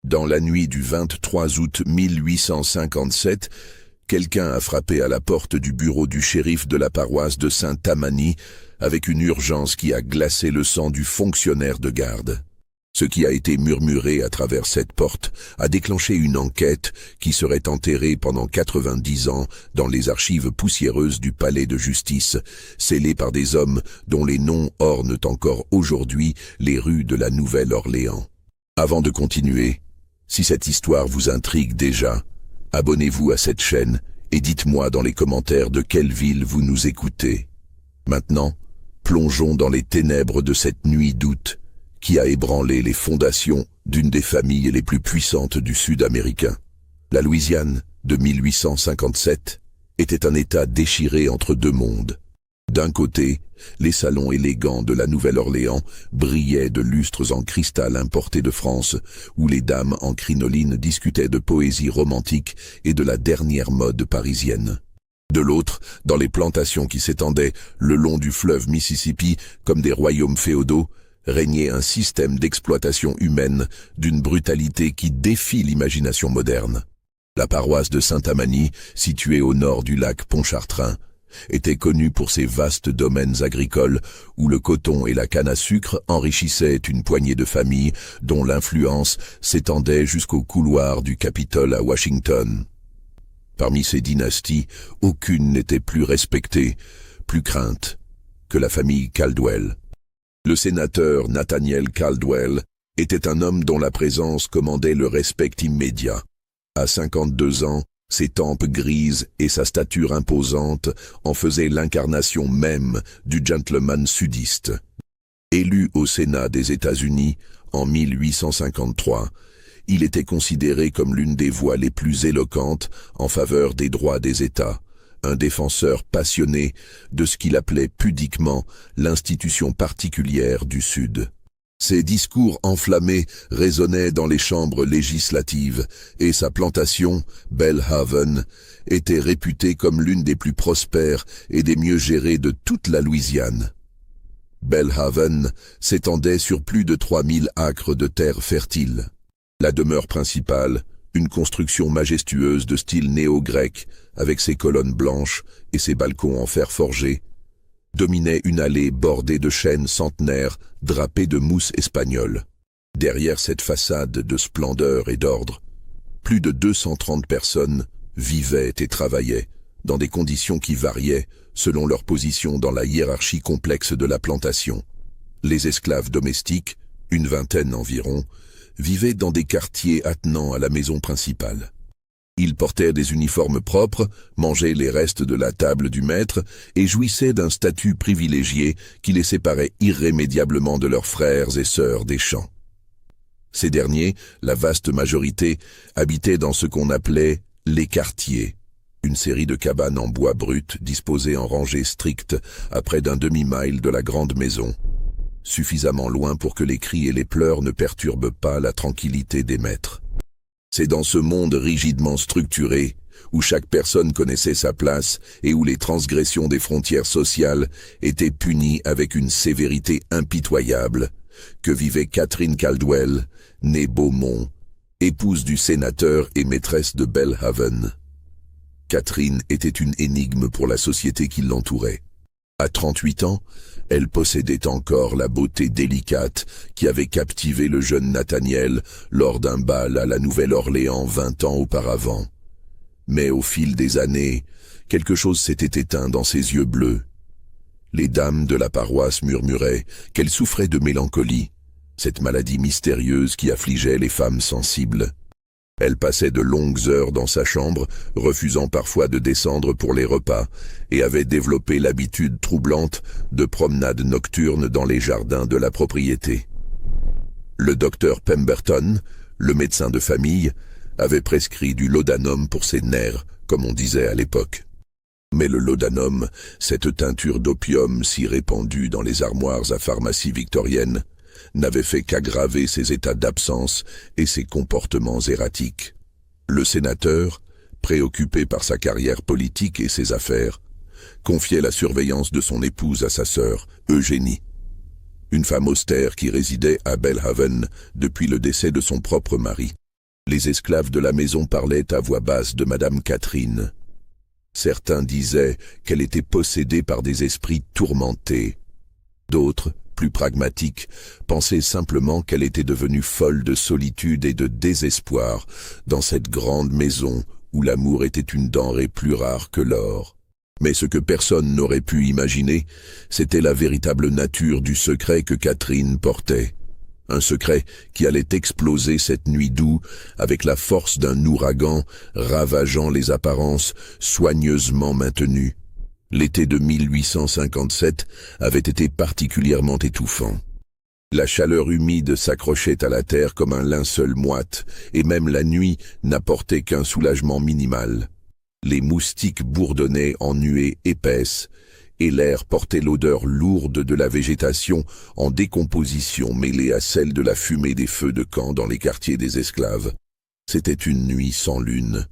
Dans la nuit du 23 août 1857, quelqu'un a frappé à la porte du bureau du shérif de la paroisse de Saint-Tammany avec une urgence qui a glacé le sang du fonctionnaire de garde. Ce qui a été murmuré à travers cette porte a déclenché une enquête qui serait enterrée pendant 90 ans dans les archives poussiéreuses du palais de justice, scellées par des hommes dont les noms ornent encore aujourd'hui les rues de la Nouvelle-Orléans. Avant de continuer, si cette histoire vous intrigue déjà, abonnez-vous à cette chaîne et dites-moi dans les commentaires de quelle ville vous nous écoutez. Maintenant, plongeons dans les ténèbres de cette nuit d'août qui a ébranlé les fondations d'une des familles les plus puissantes du Sud américain. La Louisiane, de 1857, était un État déchiré entre deux mondes. D'un côté, les salons élégants de la Nouvelle-Orléans brillaient de lustres en cristal importés de France, où les dames en crinoline discutaient de poésie romantique et de la dernière mode parisienne. De l'autre, dans les plantations qui s'étendaient le long du fleuve Mississippi comme des royaumes féodaux, régnait un système d'exploitation humaine d'une brutalité qui défie l'imagination moderne. La paroisse de Saint-Tammany, située au nord du lac Pontchartrain, était connue pour ses vastes domaines agricoles où le coton et la canne à sucre enrichissaient une poignée de familles dont l'influence s'étendait jusqu'au couloir du Capitole à Washington. Parmi ces dynasties, aucune n'était plus respectée, plus crainte que la famille Caldwell. Le sénateur Nathaniel Caldwell était un homme dont la présence commandait le respect immédiat. À 52 ans, ses tempes grises et sa stature imposante en faisaient l'incarnation même du gentleman sudiste. Élu au Sénat des États-Unis en 1853, il était considéré comme l'une des voix les plus éloquentes en faveur des droits des États, un défenseur passionné de ce qu'il appelait pudiquement l'institution particulière du Sud. Ses discours enflammés résonnaient dans les chambres législatives et sa plantation, Belhaven, était réputée comme l'une des plus prospères et des mieux gérées de toute la Louisiane. Belhaven s'étendait sur plus de 3000 acres de terre fertile. La demeure principale, une construction majestueuse de style néo-grec, avec ses colonnes blanches et ses balcons en fer forgé, dominait une allée bordée de chênes centenaires drapés de mousse espagnole. Derrière cette façade de splendeur et d'ordre, plus de 230 personnes vivaient et travaillaient, dans des conditions qui variaient selon leur position dans la hiérarchie complexe de la plantation. Les esclaves domestiques, une vingtaine environ, vivaient dans des quartiers attenants à la maison principale. Ils portaient des uniformes propres, mangeaient les restes de la table du maître et jouissaient d'un statut privilégié qui les séparait irrémédiablement de leurs frères et sœurs des champs. Ces derniers, la vaste majorité, habitaient dans ce qu'on appelait les quartiers, une série de cabanes en bois brut disposées en rangées strictes à près d'un demi-mile de la grande maison, suffisamment loin pour que les cris et les pleurs ne perturbent pas la tranquillité des maîtres. C'est dans ce monde rigidement structuré, où chaque personne connaissait sa place et où les transgressions des frontières sociales étaient punies avec une sévérité impitoyable, que vivait Catherine Caldwell, née Beaumont, épouse du sénateur et maîtresse de Belhaven. Catherine était une énigme pour la société qui l'entourait. À 38 ans, elle possédait encore la beauté délicate qui avait captivé le jeune Nathaniel lors d'un bal à la Nouvelle-Orléans 20 ans auparavant. Mais au fil des années, quelque chose s'était éteint dans ses yeux bleus. Les dames de la paroisse murmuraient qu'elle souffrait de mélancolie, cette maladie mystérieuse qui affligeait les femmes sensibles. Elle passait de longues heures dans sa chambre, refusant parfois de descendre pour les repas, et avait développé l'habitude troublante de promenades nocturnes dans les jardins de la propriété. Le docteur Pemberton, le médecin de famille, avait prescrit du laudanum pour ses nerfs, comme on disait à l'époque. Mais le laudanum, cette teinture d'opium si répandue dans les armoires à pharmacie victorienne, n'avait fait qu'aggraver ses états d'absence et ses comportements erratiques. Le sénateur, préoccupé par sa carrière politique et ses affaires, confiait la surveillance de son épouse à sa sœur, Eugénie, une femme austère qui résidait à Belhaven depuis le décès de son propre mari. Les esclaves de la maison parlaient à voix basse de Madame Catherine. Certains disaient qu'elle était possédée par des esprits tourmentés. D'autres, plus pragmatiques, pensaient simplement qu'elle était devenue folle de solitude et de désespoir dans cette grande maison où l'amour était une denrée plus rare que l'or. Mais ce que personne n'aurait pu imaginer, c'était la véritable nature du secret que Catherine portait. Un secret qui allait exploser cette nuit d'août avec la force d'un ouragan ravageant les apparences soigneusement maintenues. L'été de 1857 avait été particulièrement étouffant. La chaleur humide s'accrochait à la terre comme un linceul moite, et même la nuit n'apportait qu'un soulagement minimal. Les moustiques bourdonnaient en nuées épaisses, et l'air portait l'odeur lourde de la végétation en décomposition mêlée à celle de la fumée des feux de camp dans les quartiers des esclaves. C'était une nuit sans lune.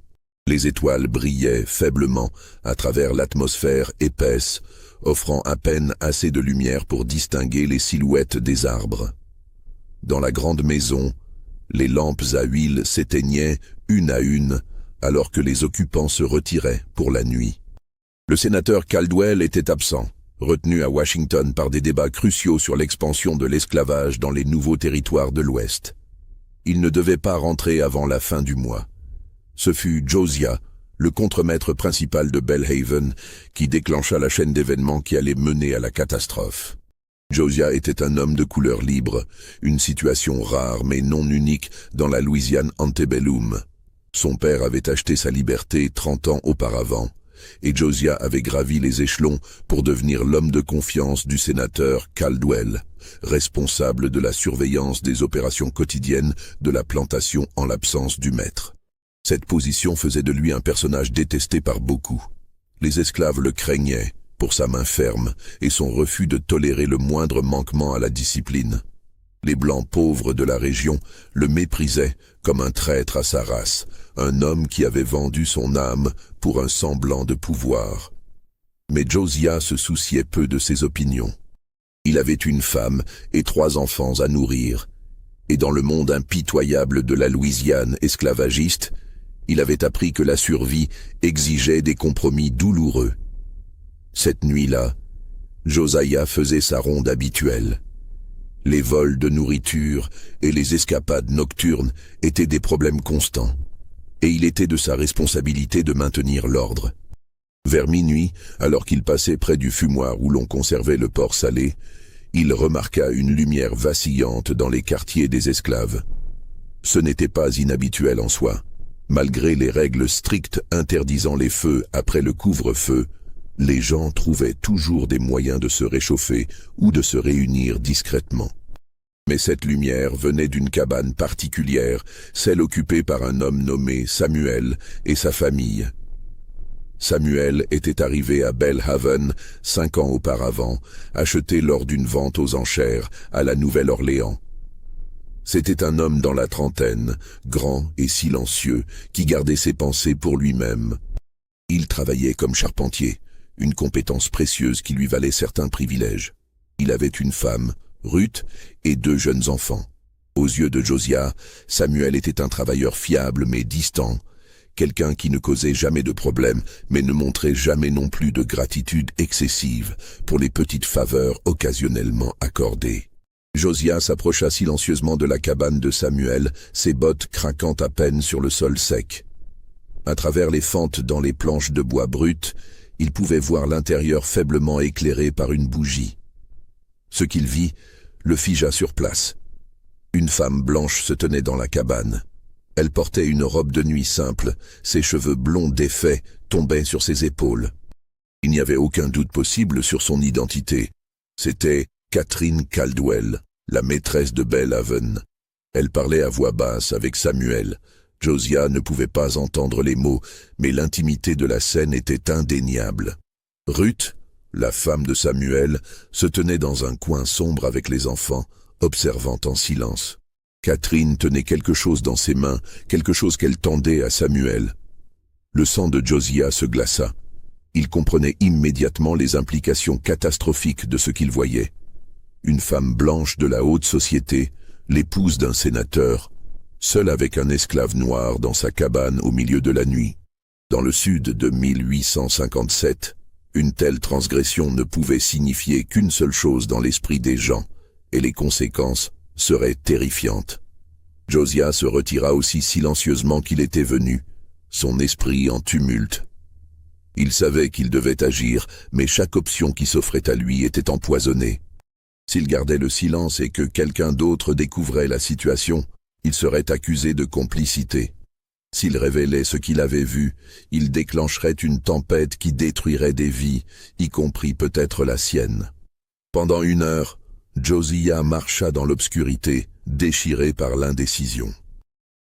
Les étoiles brillaient faiblement à travers l'atmosphère épaisse, offrant à peine assez de lumière pour distinguer les silhouettes des arbres. Dans la grande maison, les lampes à huile s'éteignaient une à une, alors que les occupants se retiraient pour la nuit. Le sénateur Caldwell était absent, retenu à Washington par des débats cruciaux sur l'expansion de l'esclavage dans les nouveaux territoires de l'Ouest. Il ne devait pas rentrer avant la fin du mois. Ce fut Josiah, le contremaître principal de Belhaven, qui déclencha la chaîne d'événements qui allait mener à la catastrophe. Josiah était un homme de couleur libre, une situation rare mais non unique dans la Louisiane antebellum. Son père avait acheté sa liberté 30 ans auparavant, et Josiah avait gravi les échelons pour devenir l'homme de confiance du sénateur Caldwell, responsable de la surveillance des opérations quotidiennes de la plantation en l'absence du maître. Cette position faisait de lui un personnage détesté par beaucoup. Les esclaves le craignaient pour sa main ferme et son refus de tolérer le moindre manquement à la discipline. Les Blancs pauvres de la région le méprisaient comme un traître à sa race, un homme qui avait vendu son âme pour un semblant de pouvoir. Mais Josiah se souciait peu de ses opinions. Il avait une femme et 3 enfants à nourrir, et dans le monde impitoyable de la Louisiane esclavagiste, il avait appris que la survie exigeait des compromis douloureux. Cette nuit-là, Josiah faisait sa ronde habituelle. Les vols de nourriture et les escapades nocturnes étaient des problèmes constants, et il était de sa responsabilité de maintenir l'ordre. Vers minuit, alors qu'il passait près du fumoir où l'on conservait le porc salé, il remarqua une lumière vacillante dans les quartiers des esclaves. Ce n'était pas inhabituel en soi. Malgré les règles strictes interdisant les feux après le couvre-feu, les gens trouvaient toujours des moyens de se réchauffer ou de se réunir discrètement. Mais cette lumière venait d'une cabane particulière, celle occupée par un homme nommé Samuel et sa famille. Samuel était arrivé à Belhaven 5 ans auparavant, acheté lors d'une vente aux enchères à la Nouvelle-Orléans. C'était un homme dans la trentaine, grand et silencieux, qui gardait ses pensées pour lui-même. Il travaillait comme charpentier, une compétence précieuse qui lui valait certains privilèges. Il avait une femme, Ruth, et 2 jeunes enfants. Aux yeux de Josiah, Samuel était un travailleur fiable mais distant, quelqu'un qui ne causait jamais de problème, mais ne montrait jamais non plus de gratitude excessive pour les petites faveurs occasionnellement accordées. Josiah s'approcha silencieusement de la cabane de Samuel, ses bottes craquant à peine sur le sol sec. À travers les fentes dans les planches de bois brut, il pouvait voir l'intérieur faiblement éclairé par une bougie. Ce qu'il vit le figea sur place. Une femme blanche se tenait dans la cabane. Elle portait une robe de nuit simple, ses cheveux blonds défaits tombaient sur ses épaules. Il n'y avait aucun doute possible sur son identité. C'était Catherine Caldwell, la maîtresse de Belhaven. Elle parlait à voix basse avec Samuel. Josiah ne pouvait pas entendre les mots, mais l'intimité de la scène était indéniable. Ruth, la femme de Samuel, se tenait dans un coin sombre avec les enfants, observant en silence. Catherine tenait quelque chose dans ses mains, quelque chose qu'elle tendait à Samuel. Le sang de Josiah se glaça. Il comprenait immédiatement les implications catastrophiques de ce qu'il voyait. Une femme blanche de la haute société, l'épouse d'un sénateur, seul avec un esclave noir dans sa cabane au milieu de la nuit. Dans le sud de 1857, une telle transgression ne pouvait signifier qu'une seule chose dans l'esprit des gens, et les conséquences seraient terrifiantes. Josiah se retira aussi silencieusement qu'il était venu, son esprit en tumulte. Il savait qu'il devait agir, mais chaque option qui s'offrait à lui était empoisonnée. S'il gardait le silence et que quelqu'un d'autre découvrait la situation, il serait accusé de complicité. S'il révélait ce qu'il avait vu, il déclencherait une tempête qui détruirait des vies, y compris peut-être la sienne. Pendant 1 heure, Josiah marcha dans l'obscurité, déchiré par l'indécision.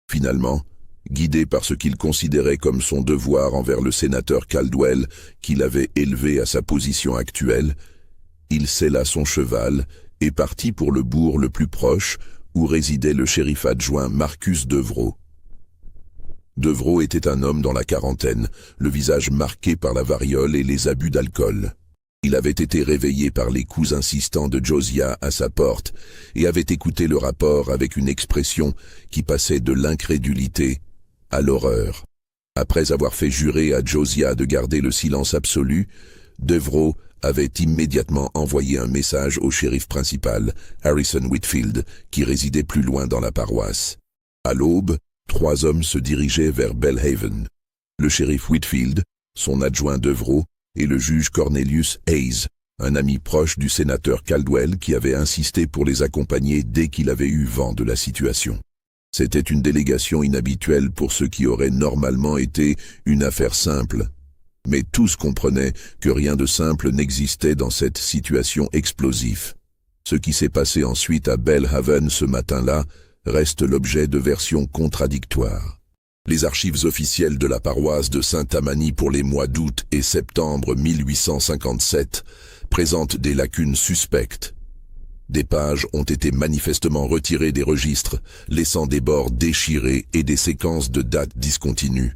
Finalement, guidé par ce qu'il considérait comme son devoir envers le sénateur Caldwell, qu'il avait élevé à sa position actuelle, il sella son cheval et partit pour le bourg le plus proche, où résidait le shérif adjoint Marcus Deveraux. Deveraux était un homme dans la quarantaine, le visage marqué par la variole et les abus d'alcool. Il avait été réveillé par les coups insistants de Josiah à sa porte et avait écouté le rapport avec une expression qui passait de l'incrédulité à l'horreur. Après avoir fait jurer à Josiah de garder le silence absolu, Deveraux avait immédiatement envoyé un message au shérif principal, Harrison Whitfield, qui résidait plus loin dans la paroisse. À l'aube, 3 hommes se dirigeaient vers Belhaven. Le shérif Whitfield, son adjoint Deveraux, et le juge Cornelius Hayes, un ami proche du sénateur Caldwell qui avait insisté pour les accompagner dès qu'il avait eu vent de la situation. C'était une délégation inhabituelle pour ce qui aurait normalement été une affaire simple. Mais tous comprenaient que rien de simple n'existait dans cette situation explosive. Ce qui s'est passé ensuite à Belhaven ce matin-là reste l'objet de versions contradictoires. Les archives officielles de la paroisse de Saint-Tammany pour les mois d'août et septembre 1857 présentent des lacunes suspectes. Des pages ont été manifestement retirées des registres, laissant des bords déchirés et des séquences de dates discontinues.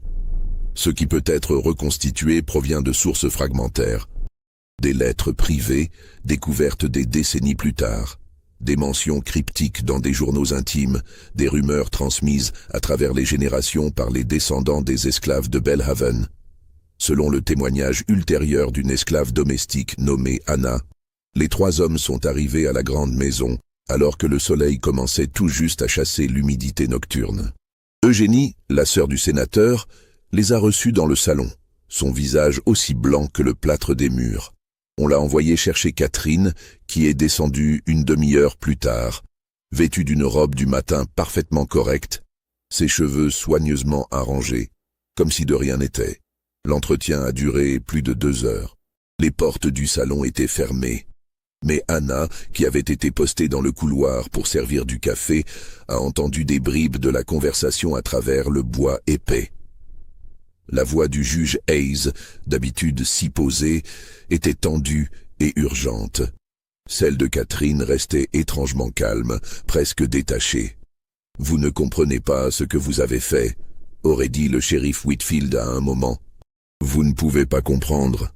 Ce qui peut être reconstitué provient de sources fragmentaires. Des lettres privées, découvertes des décennies plus tard. Des mentions cryptiques dans des journaux intimes, des rumeurs transmises à travers les générations par les descendants des esclaves de Belhaven. Selon le témoignage ultérieur d'une esclave domestique nommée Anna, les 3 hommes sont arrivés à la grande maison, alors que le soleil commençait tout juste à chasser l'humidité nocturne. Eugénie, la sœur du sénateur, les a reçus dans le salon, son visage aussi blanc que le plâtre des murs. On l'a envoyé chercher Catherine, qui est descendue 1 demi-heure plus tard, vêtue d'une robe du matin parfaitement correcte, ses cheveux soigneusement arrangés, comme si de rien n'était. L'entretien a duré plus de 2 heures. Les portes du salon étaient fermées. Mais Anna, qui avait été postée dans le couloir pour servir du café, a entendu des bribes de la conversation à travers le bois épais. La voix du juge Hayes, d'habitude si posée, était tendue et urgente. Celle de Catherine restait étrangement calme, presque détachée. « Vous ne comprenez pas ce que vous avez fait », aurait dit le shérif Whitfield à un moment. « Vous ne pouvez pas comprendre. »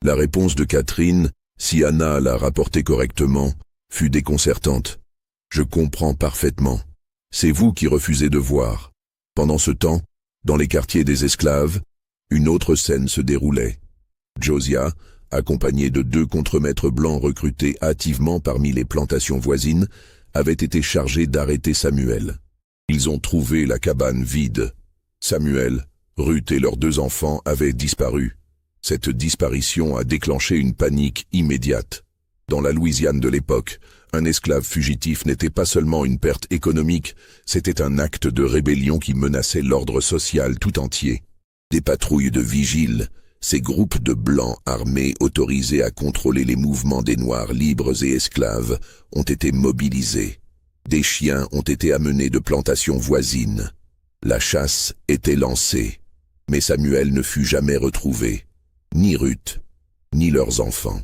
La réponse de Catherine, si Anna l'a rapportée correctement, fut déconcertante. « Je comprends parfaitement. C'est vous qui refusez de voir. » Pendant ce temps, dans les quartiers des esclaves, une autre scène se déroulait. Josiah, accompagné de 2 contremaîtres blancs recrutés hâtivement parmi les plantations voisines, avait été chargé d'arrêter Samuel. Ils ont trouvé la cabane vide. Samuel, Ruth et leurs 2 enfants avaient disparu. Cette disparition a déclenché une panique immédiate. Dans la Louisiane de l'époque, un esclave fugitif n'était pas seulement une perte économique, c'était un acte de rébellion qui menaçait l'ordre social tout entier. Des patrouilles de vigiles, ces groupes de blancs armés autorisés à contrôler les mouvements des Noirs libres et esclaves, ont été mobilisés. Des chiens ont été amenés de plantations voisines. La chasse était lancée, mais Samuel ne fut jamais retrouvé, ni Ruth, ni leurs enfants.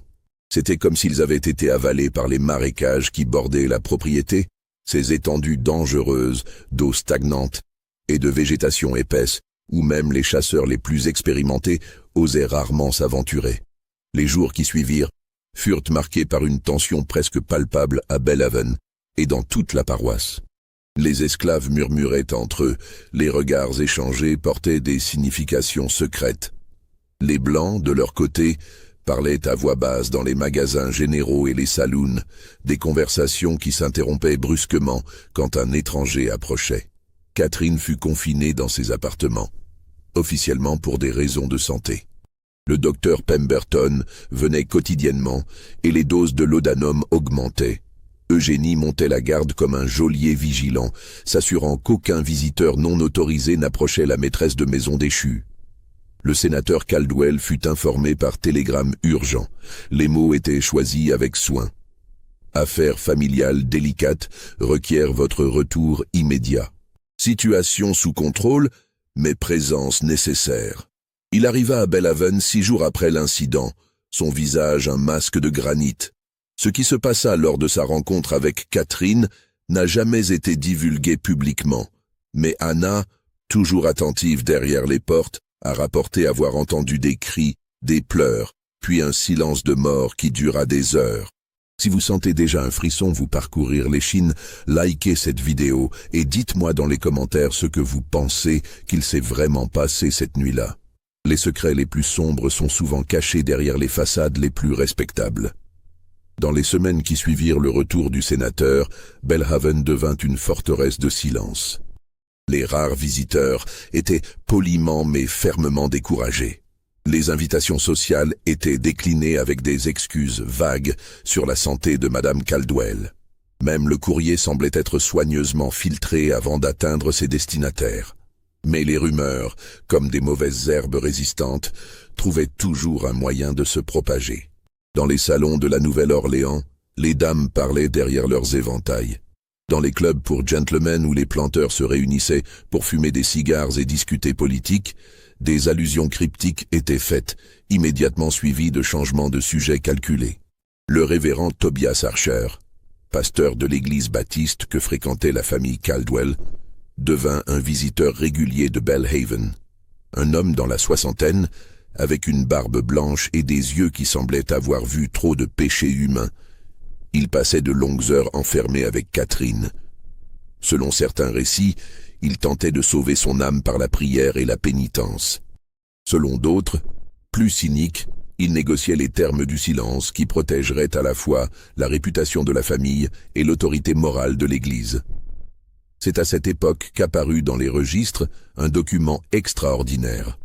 C'était comme s'ils avaient été avalés par les marécages qui bordaient la propriété, ces étendues dangereuses d'eau stagnante et de végétation épaisse, où même les chasseurs les plus expérimentés osaient rarement s'aventurer. Les jours qui suivirent furent marqués par une tension presque palpable à Belhaven et dans toute la paroisse. Les esclaves murmuraient entre eux, les regards échangés portaient des significations secrètes. Les Blancs, de leur côté, parlaient à voix basse dans les magasins généraux et les saloons, des conversations qui s'interrompaient brusquement quand un étranger approchait. Catherine fut confinée dans ses appartements, officiellement pour des raisons de santé. Le docteur Pemberton venait quotidiennement et les doses de laudanum augmentaient. Eugénie montait la garde comme un geôlier vigilant, s'assurant qu'aucun visiteur non autorisé n'approchait la maîtresse de maison déchue. Le sénateur Caldwell fut informé par télégramme urgent. Les mots étaient choisis avec soin. Affaire familiale délicate requiert votre retour immédiat. Situation sous contrôle, mais présence nécessaire. Il arriva à Belhaven 6 jours après l'incident, son visage un masque de granit. Ce qui se passa lors de sa rencontre avec Catherine n'a jamais été divulgué publiquement, mais Anna, toujours attentive derrière les portes, a rapporté avoir entendu des cris, des pleurs, puis un silence de mort qui dura des heures. Si vous sentez déjà un frisson vous parcourir l'échine, likez cette vidéo et dites-moi dans les commentaires ce que vous pensez qu'il s'est vraiment passé cette nuit-là. Les secrets les plus sombres sont souvent cachés derrière les façades les plus respectables. Dans les semaines qui suivirent le retour du sénateur, Belhaven devint une forteresse de silence. Les rares visiteurs étaient poliment mais fermement découragés. Les invitations sociales étaient déclinées avec des excuses vagues sur la santé de Madame Caldwell. Même le courrier semblait être soigneusement filtré avant d'atteindre ses destinataires. Mais les rumeurs, comme des mauvaises herbes résistantes, trouvaient toujours un moyen de se propager. Dans les salons de la Nouvelle-Orléans, les dames parlaient derrière leurs éventails. Dans les clubs pour gentlemen où les planteurs se réunissaient pour fumer des cigares et discuter politique, des allusions cryptiques étaient faites, immédiatement suivies de changements de sujets calculés. Le révérend Tobias Archer, pasteur de l'église baptiste que fréquentait la famille Caldwell, devint un visiteur régulier de Belhaven. Un homme dans la soixantaine, avec une barbe blanche et des yeux qui semblaient avoir vu trop de péchés humains. Il passait de longues heures enfermé avec Catherine. Selon certains récits, il tentait de sauver son âme par la prière et la pénitence. Selon d'autres, plus cyniques, il négociait les termes du silence qui protégeraient à la fois la réputation de la famille et l'autorité morale de l'Église. C'est à cette époque qu'apparut dans les registres un document extraordinaire.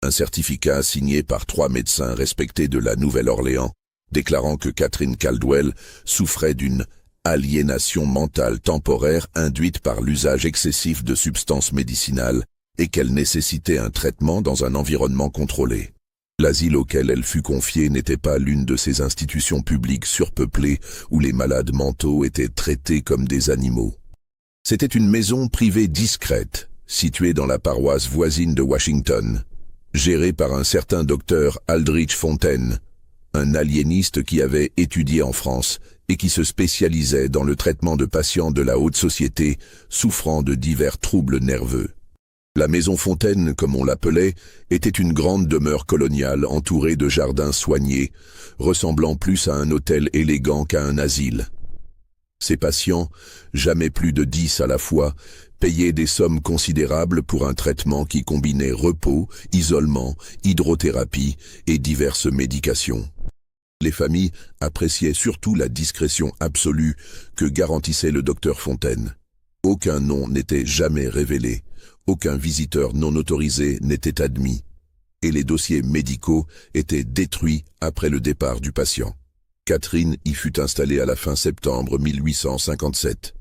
Un certificat signé par 3 médecins respectés de la Nouvelle-Orléans, déclarant que Catherine Caldwell souffrait d'une aliénation mentale temporaire induite par l'usage excessif de substances médicinales et qu'elle nécessitait un traitement dans un environnement contrôlé. L'asile auquel elle fut confiée n'était pas l'une de ces institutions publiques surpeuplées où les malades mentaux étaient traités comme des animaux. C'était une maison privée discrète, située dans la paroisse voisine de Washington, gérée par un certain docteur Aldrich Fontaine, un aliéniste qui avait étudié en France et qui se spécialisait dans le traitement de patients de la haute société souffrant de divers troubles nerveux. La maison Fontaine, comme on l'appelait, était une grande demeure coloniale entourée de jardins soignés, ressemblant plus à un hôtel élégant qu'à un asile. Ces patients, jamais plus de 10 à la fois, payaient des sommes considérables pour un traitement qui combinait repos, isolement, hydrothérapie et diverses médications. Les familles appréciaient surtout la discrétion absolue que garantissait le docteur Fontaine. Aucun nom n'était jamais révélé, aucun visiteur non autorisé n'était admis, et les dossiers médicaux étaient détruits après le départ du patient. Catherine y fut installée à la fin septembre 1857.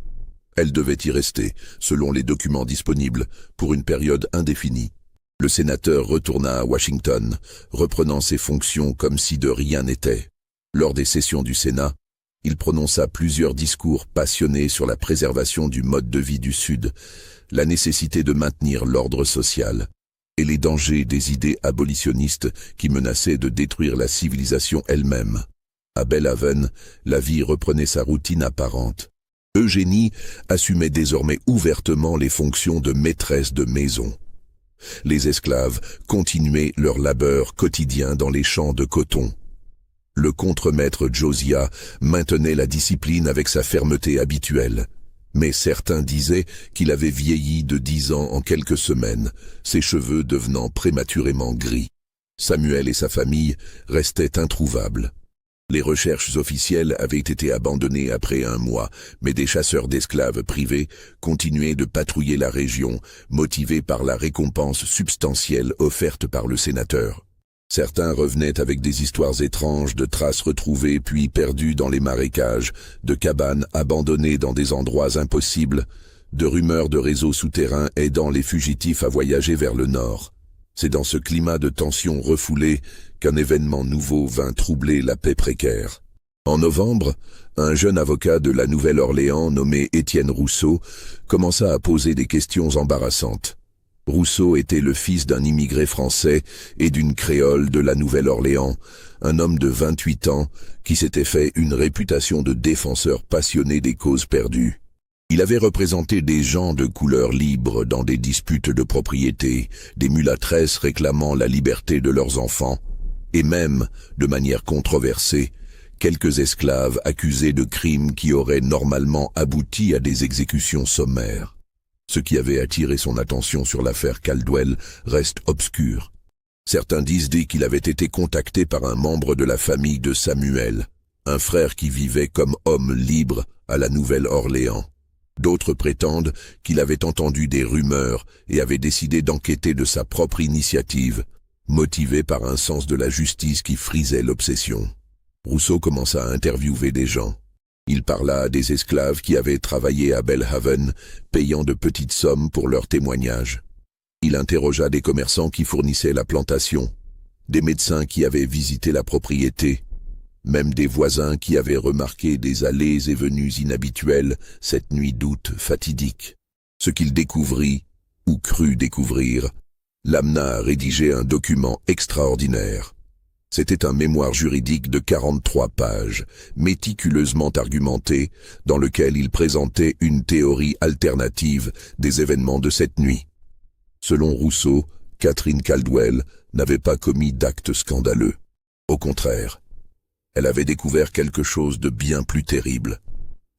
Elle devait y rester, selon les documents disponibles, pour une période indéfinie. Le sénateur retourna à Washington, reprenant ses fonctions comme si de rien n'était. Lors des sessions du Sénat, il prononça plusieurs discours passionnés sur la préservation du mode de vie du Sud, la nécessité de maintenir l'ordre social, et les dangers des idées abolitionnistes qui menaçaient de détruire la civilisation elle-même. À Belhaven, la vie reprenait sa routine apparente. Eugénie assumait désormais ouvertement les fonctions de maîtresse de maison. Les esclaves continuaient leur labeur quotidien dans les champs de coton. Le contremaître Josiah maintenait la discipline avec sa fermeté habituelle. Mais certains disaient qu'il avait vieilli de 10 ans en quelques semaines, ses cheveux devenant prématurément gris. Samuel et sa famille restaient introuvables. Les recherches officielles avaient été abandonnées après 1 mois, mais des chasseurs d'esclaves privés continuaient de patrouiller la région, motivés par la récompense substantielle offerte par le sénateur. Certains revenaient avec des histoires étranges de traces retrouvées puis perdues dans les marécages, de cabanes abandonnées dans des endroits impossibles, de rumeurs de réseaux souterrains aidant les fugitifs à voyager vers le nord. C'est dans ce climat de tension refoulée qu'un événement nouveau vint troubler la paix précaire. En novembre, un jeune avocat de la Nouvelle-Orléans nommé Étienne Rousseau commença à poser des questions embarrassantes. Rousseau était le fils d'un immigré français et d'une créole de la Nouvelle-Orléans, un homme de 28 ans qui s'était fait une réputation de défenseur passionné des causes perdues. Il avait représenté des gens de couleur libre dans des disputes de propriété, des mulâtresses réclamant la liberté de leurs enfants, et même, de manière controversée, quelques esclaves accusés de crimes qui auraient normalement abouti à des exécutions sommaires. Ce qui avait attiré son attention sur l'affaire Caldwell reste obscur. Certains disent qu'il avait été contacté par un membre de la famille de Samuel, un frère qui vivait comme homme libre à la Nouvelle-Orléans. D'autres prétendent qu'il avait entendu des rumeurs et avait décidé d'enquêter de sa propre initiative, motivé par un sens de la justice qui frisait l'obsession. Rousseau commença à interviewer des gens. Il parla à des esclaves qui avaient travaillé à Belhaven, payant de petites sommes pour leurs témoignages. Il interrogea des commerçants qui fournissaient la plantation, des médecins qui avaient visité la propriété, même des voisins qui avaient remarqué des allées et venues inhabituelles cette nuit d'août fatidique. Ce qu'il découvrit, ou crut découvrir, l'amena à rédiger un document extraordinaire. C'était un mémoire juridique de 43 pages, méticuleusement argumenté, dans lequel il présentait une théorie alternative des événements de cette nuit. Selon Rousseau, Catherine Caldwell n'avait pas commis d'actes scandaleux. Au contraire, elle avait découvert quelque chose de bien plus terrible,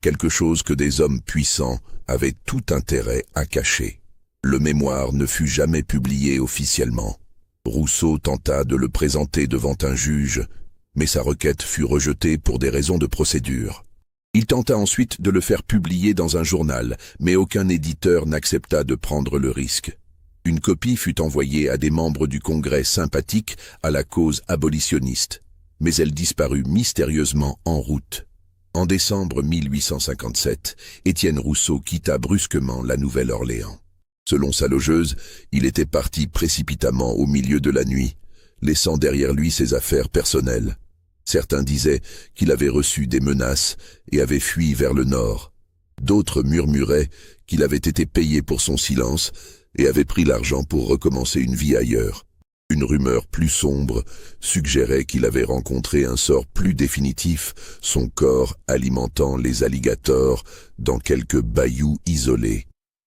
quelque chose que des hommes puissants avaient tout intérêt à cacher. Le mémoire ne fut jamais publié officiellement. Rousseau tenta de le présenter devant un juge, mais sa requête fut rejetée pour des raisons de procédure. Il tenta ensuite de le faire publier dans un journal, mais aucun éditeur n'accepta de prendre le risque. Une copie fut envoyée à des membres du Congrès sympathiques à la cause abolitionniste, mais elle disparut mystérieusement en route. En décembre 1857, Étienne Rousseau quitta brusquement la Nouvelle-Orléans. Selon sa logeuse, il était parti précipitamment au milieu de la nuit, laissant derrière lui ses affaires personnelles. Certains disaient qu'il avait reçu des menaces et avait fui vers le nord. D'autres murmuraient qu'il avait été payé pour son silence et avait pris l'argent pour recommencer une vie ailleurs. Une rumeur plus sombre suggérait qu'il avait rencontré un sort plus définitif, son corps alimentant les alligators dans quelques bayous isolés.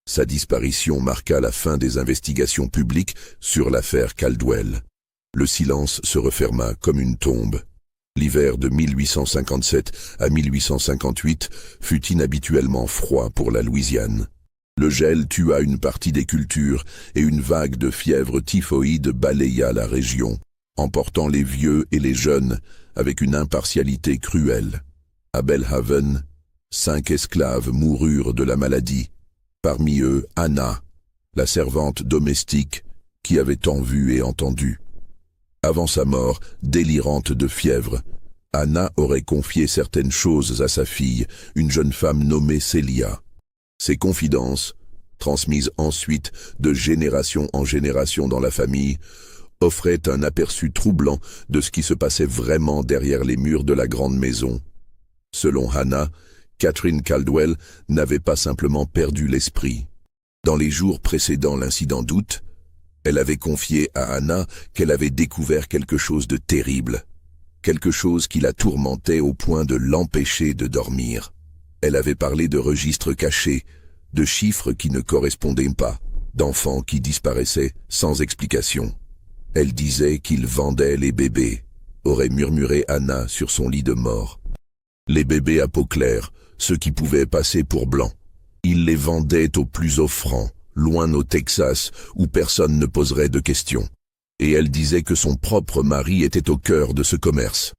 Sa disparition marqua la fin des investigations publiques sur l'affaire Caldwell. Le silence se referma comme une tombe. L'hiver de 1857 à 1858 fut inhabituellement froid pour la Louisiane. Le gel tua une partie des cultures et une vague de fièvre typhoïde balaya la région, emportant les vieux et les jeunes avec une impartialité cruelle. À Belhaven, 5 esclaves moururent de la maladie. Parmi eux, Anna, la servante domestique, qui avait tant vu et entendu. Avant sa mort, délirante de fièvre, Anna aurait confié certaines choses à sa fille, une jeune femme nommée Célia. Ces confidences, transmises ensuite de génération en génération dans la famille, offraient un aperçu troublant de ce qui se passait vraiment derrière les murs de la grande maison. Selon Hannah, Catherine Caldwell n'avait pas simplement perdu l'esprit. Dans les jours précédant l'incident d'août, elle avait confié à Hannah qu'elle avait découvert quelque chose de terrible, quelque chose qui la tourmentait au point de l'empêcher de dormir. Elle avait parlé de registres cachés, de chiffres qui ne correspondaient pas, d'enfants qui disparaissaient sans explication. Elle disait qu'ils vendaient les bébés, aurait murmuré Hannah sur son lit de mort. Les bébés à peau claire, ceux qui pouvaient passer pour blancs. Il les vendait au plus offrant, loin au Texas, où personne ne poserait de questions. Et elle disait que son propre mari était au cœur de ce commerce.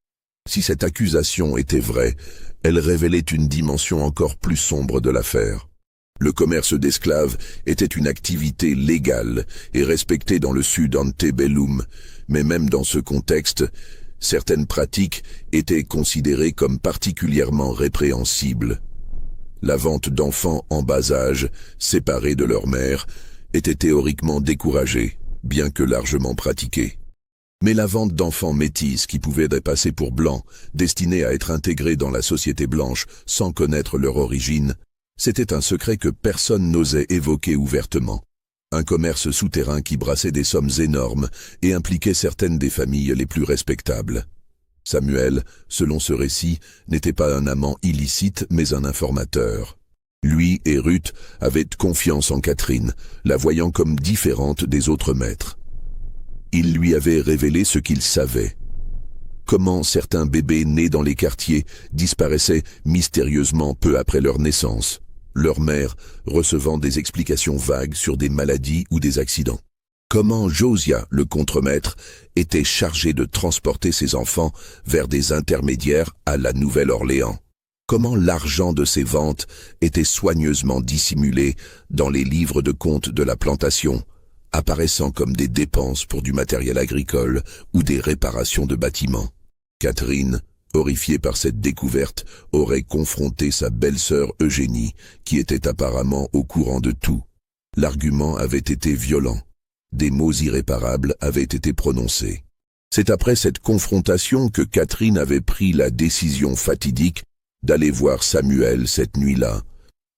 Si cette accusation était vraie, elle révélait une dimension encore plus sombre de l'affaire. Le commerce d'esclaves était une activité légale et respectée dans le sud antebellum, mais même dans ce contexte, certaines pratiques étaient considérées comme particulièrement répréhensibles. La vente d'enfants en bas âge, séparés de leur mère, était théoriquement découragée, bien que largement pratiquée. Mais la vente d'enfants métis qui pouvaient passer pour blancs, destinés à être intégrés dans la société blanche sans connaître leur origine, c'était un secret que personne n'osait évoquer ouvertement. Un commerce souterrain qui brassait des sommes énormes et impliquait certaines des familles les plus respectables. Samuel, selon ce récit, n'était pas un amant illicite mais un informateur. Lui et Ruth avaient confiance en Catherine, la voyant comme différente des autres maîtres. Il lui avait révélé ce qu'il savait. Comment certains bébés nés dans les quartiers disparaissaient mystérieusement peu après leur naissance, leur mère recevant des explications vagues sur des maladies ou des accidents. Comment Josiah, le contremaître, était chargé de transporter ses enfants vers des intermédiaires à la Nouvelle-Orléans. Comment l'argent de ces ventes était soigneusement dissimulé dans les livres de compte de la plantation, apparaissant comme des dépenses pour du matériel agricole ou des réparations de bâtiments. Catherine, horrifiée par cette découverte, aurait confronté sa belle-sœur Eugénie, qui était apparemment au courant de tout. L'argument avait été violent. Des mots irréparables avaient été prononcés. C'est après cette confrontation que Catherine avait pris la décision fatidique d'aller voir Samuel cette nuit-là,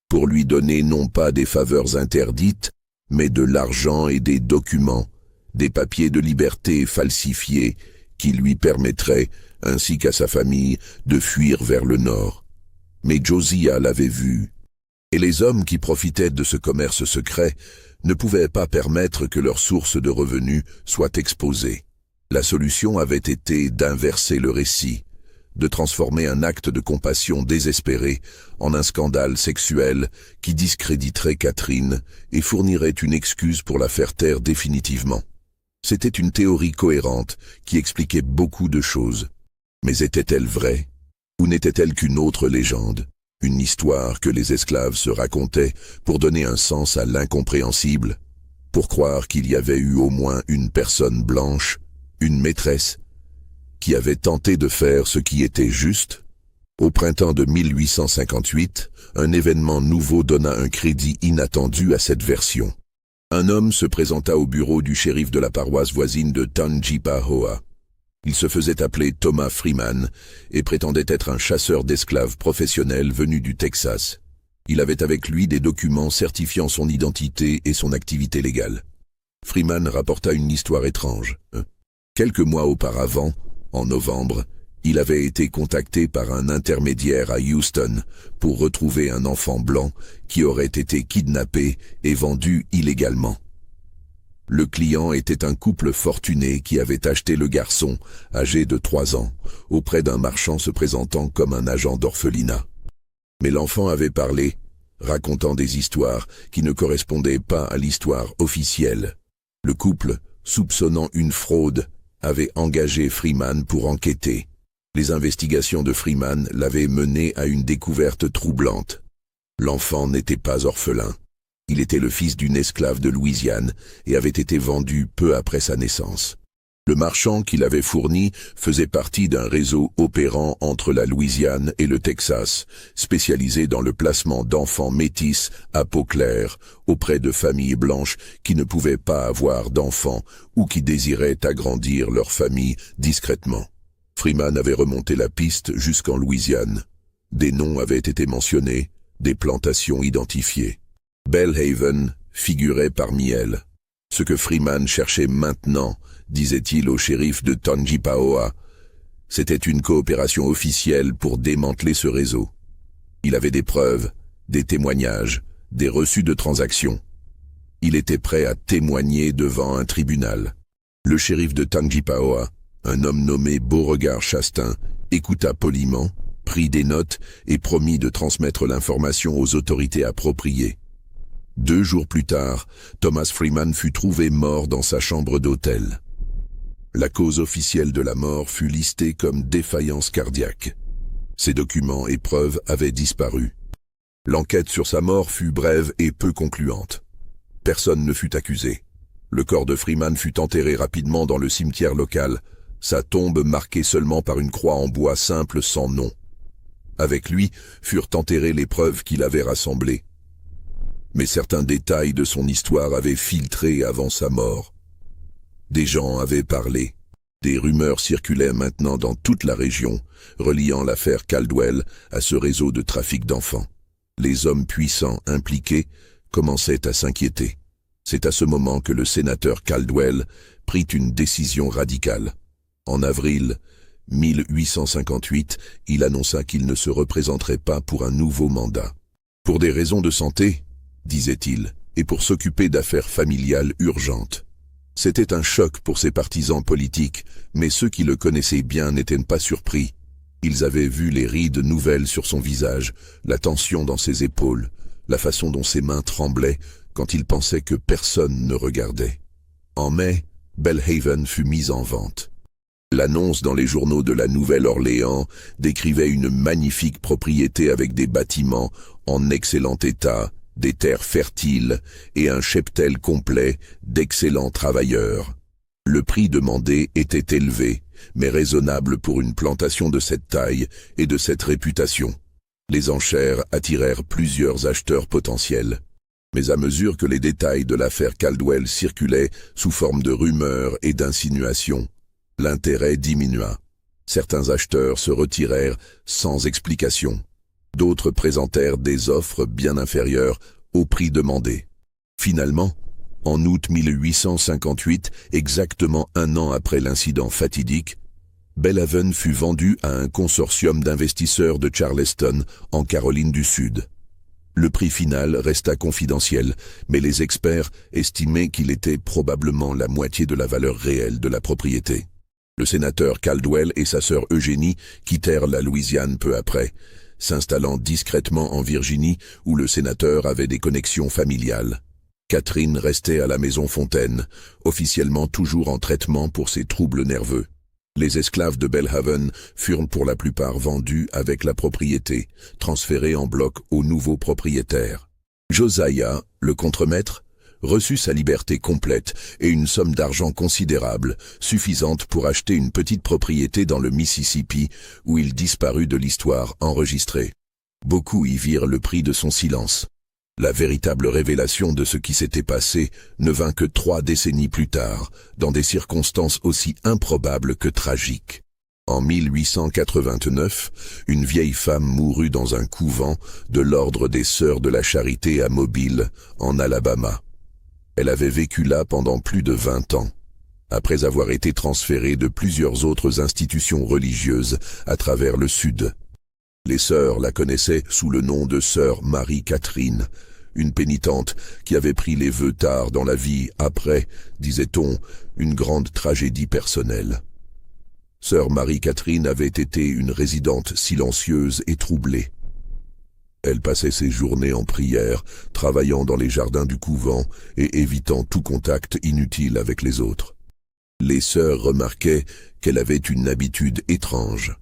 pour lui donner non pas des faveurs interdites, mais de l'argent et des documents, des papiers de liberté falsifiés qui lui permettraient, ainsi qu'à sa famille, de fuir vers le nord. Mais Josiah l'avait vu, et les hommes qui profitaient de ce commerce secret ne pouvaient pas permettre que leur source de revenus soit exposée. La solution avait été d'inverser le récit, de transformer un acte de compassion désespéré en un scandale sexuel qui discréditerait Catherine et fournirait une excuse pour la faire taire définitivement. C'était une théorie cohérente qui expliquait beaucoup de choses. Mais était-elle vraie? Ou n'était-elle qu'une autre légende? Une histoire que les esclaves se racontaient pour donner un sens à l'incompréhensible, pour croire qu'il y avait eu au moins une personne blanche, une maîtresse, qui avait tenté de faire ce qui était juste? Au printemps de 1858, un événement nouveau donna un crédit inattendu à cette version. Un homme se présenta au bureau du shérif de la paroisse voisine de Tangipahoa. Il se faisait appeler Thomas Freeman et prétendait être un chasseur d'esclaves professionnel venu du Texas. Il avait avec lui des documents certifiant son identité et son activité légale. Freeman rapporta une histoire étrange. Quelques mois auparavant, en novembre, il avait été contacté par un intermédiaire à Houston pour retrouver un enfant blanc qui aurait été kidnappé et vendu illégalement. Le client était un couple fortuné qui avait acheté le garçon, âgé de 3 ans, auprès d'un marchand se présentant comme un agent d'orphelinat. Mais l'enfant avait parlé, racontant des histoires qui ne correspondaient pas à l'histoire officielle. Le couple, soupçonnant une fraude, avait engagé Freeman pour enquêter. Les investigations de Freeman l'avaient mené à une découverte troublante. L'enfant n'était pas orphelin. Il était le fils d'une esclave de Louisiane et avait été vendu peu après sa naissance. Le marchand qui l'avait fourni faisait partie d'un réseau opérant entre la Louisiane et le Texas, spécialisé dans le placement d'enfants métis à peau claire auprès de familles blanches qui ne pouvaient pas avoir d'enfants ou qui désiraient agrandir leur famille discrètement. Freeman avait remonté la piste jusqu'en Louisiane. Des noms avaient été mentionnés, des plantations identifiées. Belhaven figurait parmi elles. Ce que Freeman cherchait maintenant, disait-il au shérif de Tangipahoa, c'était une coopération officielle pour démanteler ce réseau. Il avait des preuves, des témoignages, des reçus de transactions. Il était prêt à témoigner devant un tribunal. Le shérif de Tangipahoa, un homme nommé Beauregard Chastain, écouta poliment, prit des notes et promit de transmettre l'information aux autorités appropriées. 2 jours plus tard, Thomas Freeman fut trouvé mort dans sa chambre d'hôtel. La cause officielle de la mort fut listée comme défaillance cardiaque. Ses documents et preuves avaient disparu. L'enquête sur sa mort fut brève et peu concluante. Personne ne fut accusé. Le corps de Freeman fut enterré rapidement dans le cimetière local, sa tombe marquée seulement par une croix en bois simple sans nom. Avec lui furent enterrées les preuves qu'il avait rassemblées. Mais certains détails de son histoire avaient filtré avant sa mort. Des gens avaient parlé. Des rumeurs circulaient maintenant dans toute la région, reliant l'affaire Caldwell à ce réseau de trafic d'enfants. Les hommes puissants impliqués commençaient à s'inquiéter. C'est à ce moment que le sénateur Caldwell prit une décision radicale. En avril 1858, il annonça qu'il ne se représenterait pas pour un nouveau mandat. Pour des raisons de santé, disait-il, et pour s'occuper d'affaires familiales urgentes. C'était un choc pour ses partisans politiques, mais ceux qui le connaissaient bien n'étaient pas surpris. Ils avaient vu les rides nouvelles sur son visage, la tension dans ses épaules, la façon dont ses mains tremblaient quand il pensait que personne ne regardait. En mai, Belhaven fut mise en vente. L'annonce dans les journaux de la Nouvelle-Orléans décrivait une magnifique propriété avec des bâtiments en excellent état, des terres fertiles et un cheptel complet d'excellents travailleurs. Le prix demandé était élevé, mais raisonnable pour une plantation de cette taille et de cette réputation. Les enchères attirèrent plusieurs acheteurs potentiels. Mais à mesure que les détails de l'affaire Caldwell circulaient sous forme de rumeurs et d'insinuations, l'intérêt diminua. Certains acheteurs se retirèrent sans explication. D'autres présentèrent des offres bien inférieures au prix demandé. Finalement, en août 1858, exactement 1 an après l'incident fatidique, Belhaven fut vendu à un consortium d'investisseurs de Charleston, en Caroline du Sud. Le prix final resta confidentiel, mais les experts estimaient qu'il était probablement la moitié de la valeur réelle de la propriété. Le sénateur Caldwell et sa sœur Eugénie quittèrent la Louisiane peu après, s'installant discrètement en Virginie où le sénateur avait des connexions familiales. Catherine restait à la maison Fontaine, officiellement toujours en traitement pour ses troubles nerveux. Les esclaves de Belhaven furent pour la plupart vendus avec la propriété, transférés en bloc aux nouveaux propriétaires. Josiah, le contremaître, reçut sa liberté complète et une somme d'argent considérable, suffisante pour acheter une petite propriété dans le Mississippi, où il disparut de l'histoire enregistrée. Beaucoup y virent le prix de son silence. La véritable révélation de ce qui s'était passé ne vint que 3 décennies plus tard, dans des circonstances aussi improbables que tragiques. En 1889, une vieille femme mourut dans un couvent de l'ordre des Sœurs de la Charité à Mobile, en Alabama. Elle avait vécu là pendant plus de 20 ans, après avoir été transférée de plusieurs autres institutions religieuses à travers le Sud. Les sœurs la connaissaient sous le nom de sœur Marie-Catherine, une pénitente qui avait pris les vœux tard dans la vie après, disait-on, une grande tragédie personnelle. Sœur Marie-Catherine avait été une résidente silencieuse et troublée. Elle passait ses journées en prière, travaillant dans les jardins du couvent et évitant tout contact inutile avec les autres. Les sœurs remarquaient qu'elle avait une habitude étrange.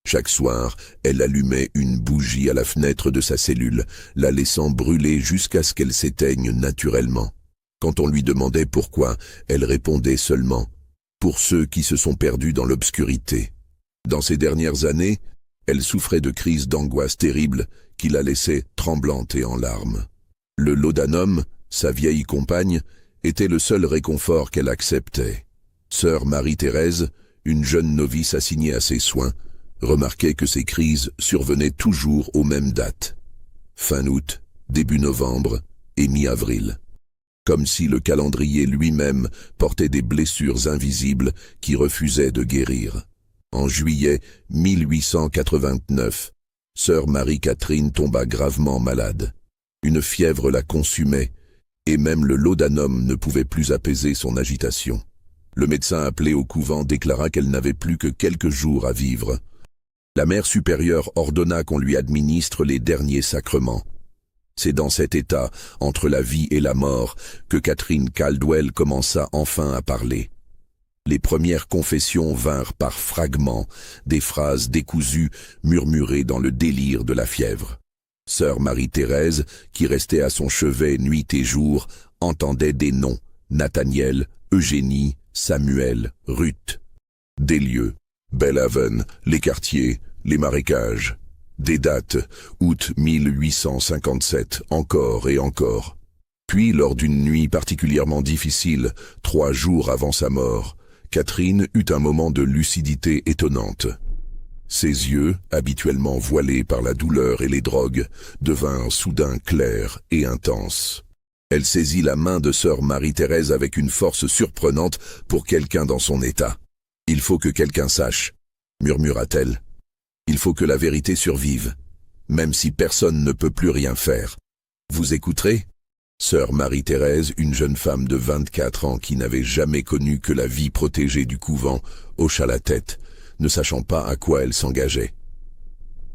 Chaque soir, elle allumait une bougie à la fenêtre de sa cellule, la laissant brûler jusqu'à ce qu'elle s'éteigne naturellement. Quand on lui demandait pourquoi, elle répondait seulement « pour ceux qui se sont perdus dans l'obscurité ». Dans ces dernières années, elle souffrait de crises d'angoisse terribles qui la laissaient tremblante et en larmes. Le laudanum, sa vieille compagne, était le seul réconfort qu'elle acceptait. Sœur Marie-Thérèse, une jeune novice assignée à ses soins, remarquait que ces crises survenaient toujours aux mêmes dates. Fin août, début novembre et mi-avril. Comme si le calendrier lui-même portait des blessures invisibles qui refusaient de guérir. En juillet 1889, sœur Marie-Catherine tomba gravement malade. Une fièvre la consumait, et même le laudanum ne pouvait plus apaiser son agitation. Le médecin appelé au couvent déclara qu'elle n'avait plus que quelques jours à vivre. La mère supérieure ordonna qu'on lui administre les derniers sacrements. C'est dans cet état, entre la vie et la mort, que Catherine Caldwell commença enfin à parler. Les premières confessions vinrent par fragments, des phrases décousues, murmurées dans le délire de la fièvre. Sœur Marie-Thérèse, qui restait à son chevet nuit et jour, entendait des noms, Nathaniel, Eugénie, Samuel, Ruth. Des lieux, Belhaven, les quartiers, les marécages. Des dates, août 1857, encore et encore. Puis, lors d'une nuit particulièrement difficile, 3 jours avant sa mort, Catherine eut un moment de lucidité étonnante. Ses yeux, habituellement voilés par la douleur et les drogues, devinrent soudain clairs et intenses. Elle saisit la main de sœur Marie-Thérèse avec une force surprenante pour quelqu'un dans son état. « Il faut que quelqu'un sache », murmura-t-elle. « Il faut que la vérité survive, même si personne ne peut plus rien faire. Vous écouterez ?» Sœur Marie-Thérèse, une jeune femme de 24 ans qui n'avait jamais connu que la vie protégée du couvent, hocha la tête, ne sachant pas à quoi elle s'engageait.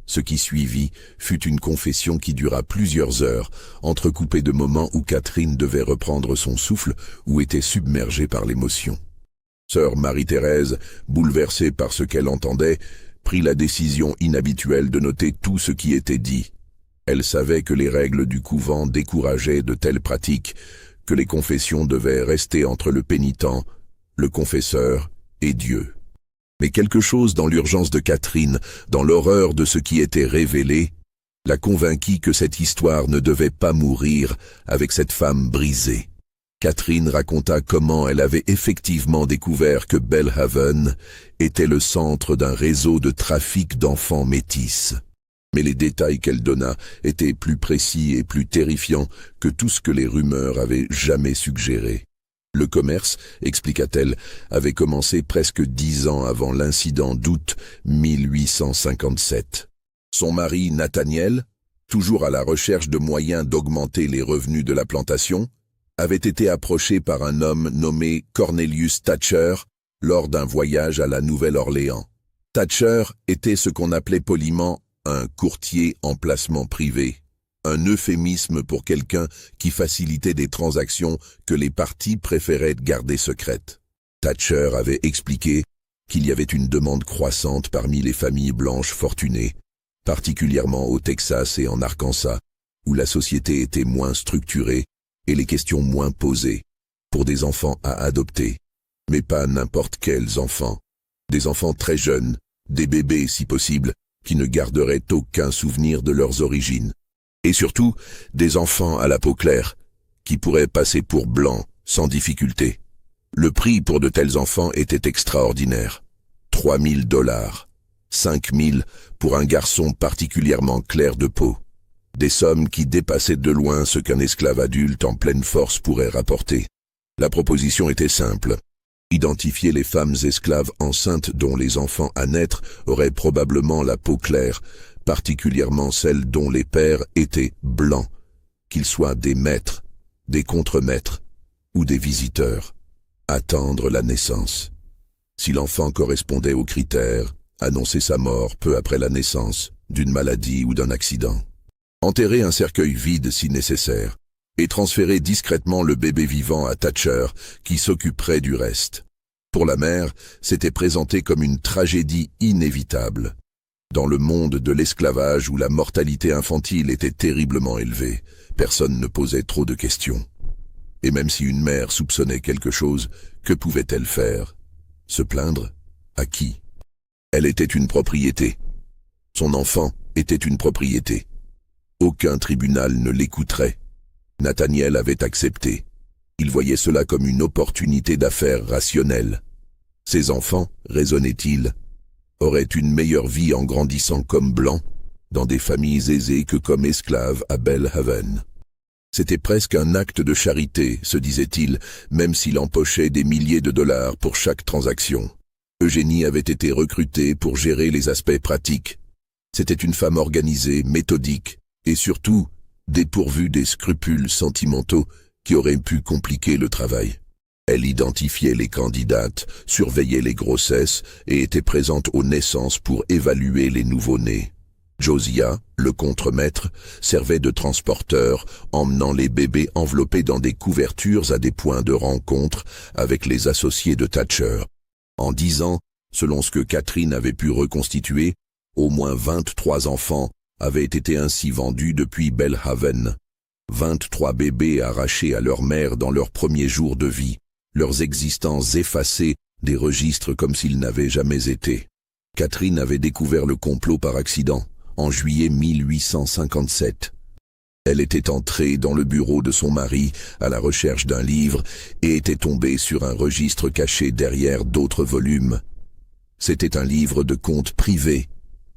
Ce qui suivit fut une confession qui dura plusieurs heures, entrecoupée de moments où Catherine devait reprendre son souffle ou était submergée par l'émotion. Sœur Marie-Thérèse, bouleversée par ce qu'elle entendait, prit la décision inhabituelle de noter tout ce qui était dit. Elle savait que les règles du couvent décourageaient de telles pratiques, que les confessions devaient rester entre le pénitent, le confesseur et Dieu. Mais quelque chose dans l'urgence de Catherine, dans l'horreur de ce qui était révélé, la convainquit que cette histoire ne devait pas mourir avec cette femme brisée. Catherine raconta comment elle avait effectivement découvert que Belhaven était le centre d'un réseau de trafic d'enfants métis. Mais les détails qu'elle donna étaient plus précis et plus terrifiants que tout ce que les rumeurs avaient jamais suggéré. Le commerce, expliqua-t-elle, avait commencé presque 10 ans avant l'incident d'août 1857. Son mari, Nathaniel, toujours à la recherche de moyens d'augmenter les revenus de la plantation, avait été approché par un homme nommé Cornelius Thatcher lors d'un voyage à la Nouvelle-Orléans. Thatcher était ce qu'on appelait poliment un courtier en placement privé, un euphémisme pour quelqu'un qui facilitait des transactions que les partis préféraient garder secrètes. Thatcher avait expliqué qu'il y avait une demande croissante parmi les familles blanches fortunées, particulièrement au Texas et en Arkansas, où la société était moins structurée et les questions moins posées, pour des enfants à adopter. Mais pas n'importe quels enfants. Des enfants très jeunes, des bébés si possible, qui ne garderaient aucun souvenir de leurs origines. Et surtout, des enfants à la peau claire, qui pourraient passer pour blancs sans difficulté. Le prix pour de tels enfants était extraordinaire. 3 000 $, 5 000 pour un garçon particulièrement clair de peau. Des sommes qui dépassaient de loin ce qu'un esclave adulte en pleine force pourrait rapporter. La proposition était simple. Identifier les femmes esclaves enceintes dont les enfants à naître auraient probablement la peau claire, particulièrement celles dont les pères étaient blancs, qu'ils soient des maîtres, des contremaîtres ou des visiteurs. Attendre la naissance. Si l'enfant correspondait aux critères, annoncer sa mort peu après la naissance, d'une maladie ou d'un accident. Enterrer un cercueil vide si nécessaire, et transférer discrètement le bébé vivant à Thatcher, qui s'occuperait du reste. Pour la mère, c'était présenté comme une tragédie inévitable. Dans le monde de l'esclavage où la mortalité infantile était terriblement élevée, personne ne posait trop de questions. Et même si une mère soupçonnait quelque chose, que pouvait-elle faire? Se plaindre? À qui? Elle était une propriété. Son enfant était une propriété. Aucun tribunal ne l'écouterait. Nathaniel avait accepté. Il voyait cela comme une opportunité d'affaires rationnelle. Ses enfants, raisonnait-il, auraient une meilleure vie en grandissant comme blancs, dans des familles aisées que comme esclaves à Belhaven. C'était presque un acte de charité, se disait-il, même s'il empochait des milliers de dollars pour chaque transaction. Eugénie avait été recrutée pour gérer les aspects pratiques. C'était une femme organisée, méthodique, et surtout dépourvue des scrupules sentimentaux qui auraient pu compliquer le travail. Elle identifiait les candidates, surveillait les grossesses et était présente aux naissances pour évaluer les nouveau-nés. Josiah, le contremaître, servait de transporteur, emmenant les bébés enveloppés dans des couvertures à des points de rencontre avec les associés de Thatcher. En 10 ans, selon ce que Catherine avait pu reconstituer, au moins 23 enfants avaient été ainsi vendus depuis Belhaven. 23 bébés arrachés à leur mère dans leurs premiers jours de vie, leurs existences effacées des registres comme s'ils n'avaient jamais été. Catherine avait découvert le complot par accident, en juillet 1857. Elle était entrée dans le bureau de son mari à la recherche d'un livre et était tombée sur un registre caché derrière d'autres volumes. C'était un livre de comptes privés,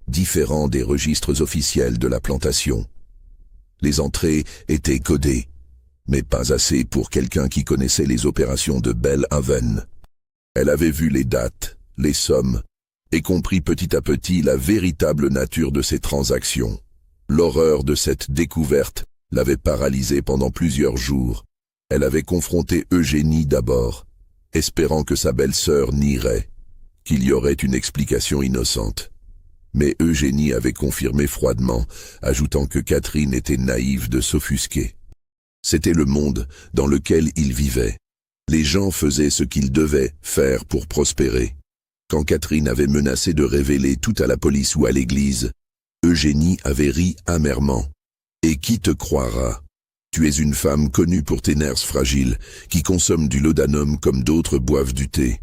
différent des registres officiels de la plantation. Les entrées étaient codées, mais pas assez pour quelqu'un qui connaissait les opérations de Belhaven. Elle avait vu les dates, les sommes, et compris petit à petit la véritable nature de ces transactions. L'horreur de cette découverte l'avait paralysée pendant plusieurs jours. Elle avait confronté Eugénie d'abord, espérant que sa belle-sœur nierait, qu'il y aurait une explication innocente. Mais Eugénie avait confirmé froidement, ajoutant que Catherine était naïve de s'offusquer. C'était le monde dans lequel ils vivaient. Les gens faisaient ce qu'ils devaient faire pour prospérer. Quand Catherine avait menacé de révéler tout à la police ou à l'église, Eugénie avait ri amèrement. « Et qui te croira? Tu es une femme connue pour tes nerfs fragiles, qui consomme du laudanum comme d'autres boivent du thé.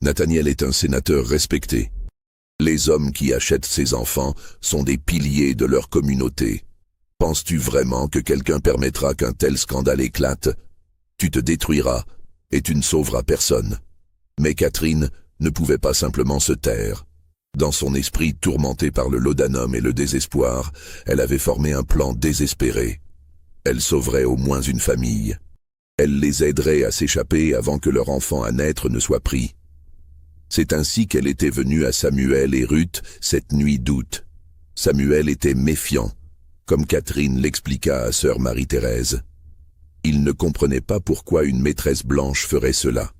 Nathaniel est un sénateur respecté. Les hommes qui achètent ses enfants sont des piliers de leur communauté. Penses-tu vraiment que quelqu'un permettra qu'un tel scandale éclate? Tu te détruiras, et tu ne sauveras personne. » Mais Catherine ne pouvait pas simplement se taire. Dans son esprit tourmenté par le laudanum et le désespoir, elle avait formé un plan désespéré. Elle sauverait au moins une famille. Elle les aiderait à s'échapper avant que leur enfant à naître ne soit pris. C'est ainsi qu'elle était venue à Samuel et Ruth cette nuit d'août. Samuel était méfiant, comme Catherine l'expliqua à sœur Marie-Thérèse. Il ne comprenait pas pourquoi une maîtresse blanche ferait cela.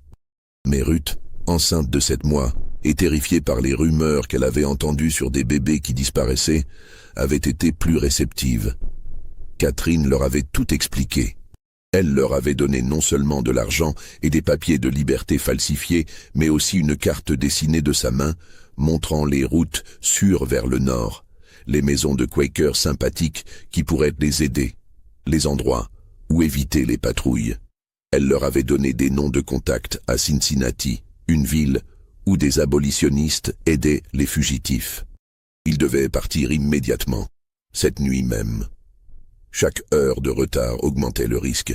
Mais Ruth, enceinte de 7 mois, et terrifiée par les rumeurs qu'elle avait entendues sur des bébés qui disparaissaient, avait été plus réceptive. Catherine leur avait tout expliqué. Elle leur avait donné non seulement de l'argent et des papiers de liberté falsifiés, mais aussi une carte dessinée de sa main, montrant les routes sûres vers le nord, les maisons de Quakers sympathiques qui pourraient les aider, les endroits où éviter les patrouilles. Elle leur avait donné des noms de contacts à Cincinnati, une ville où des abolitionnistes aidaient les fugitifs. Ils devaient partir immédiatement, cette nuit même. Chaque heure de retard augmentait le risque.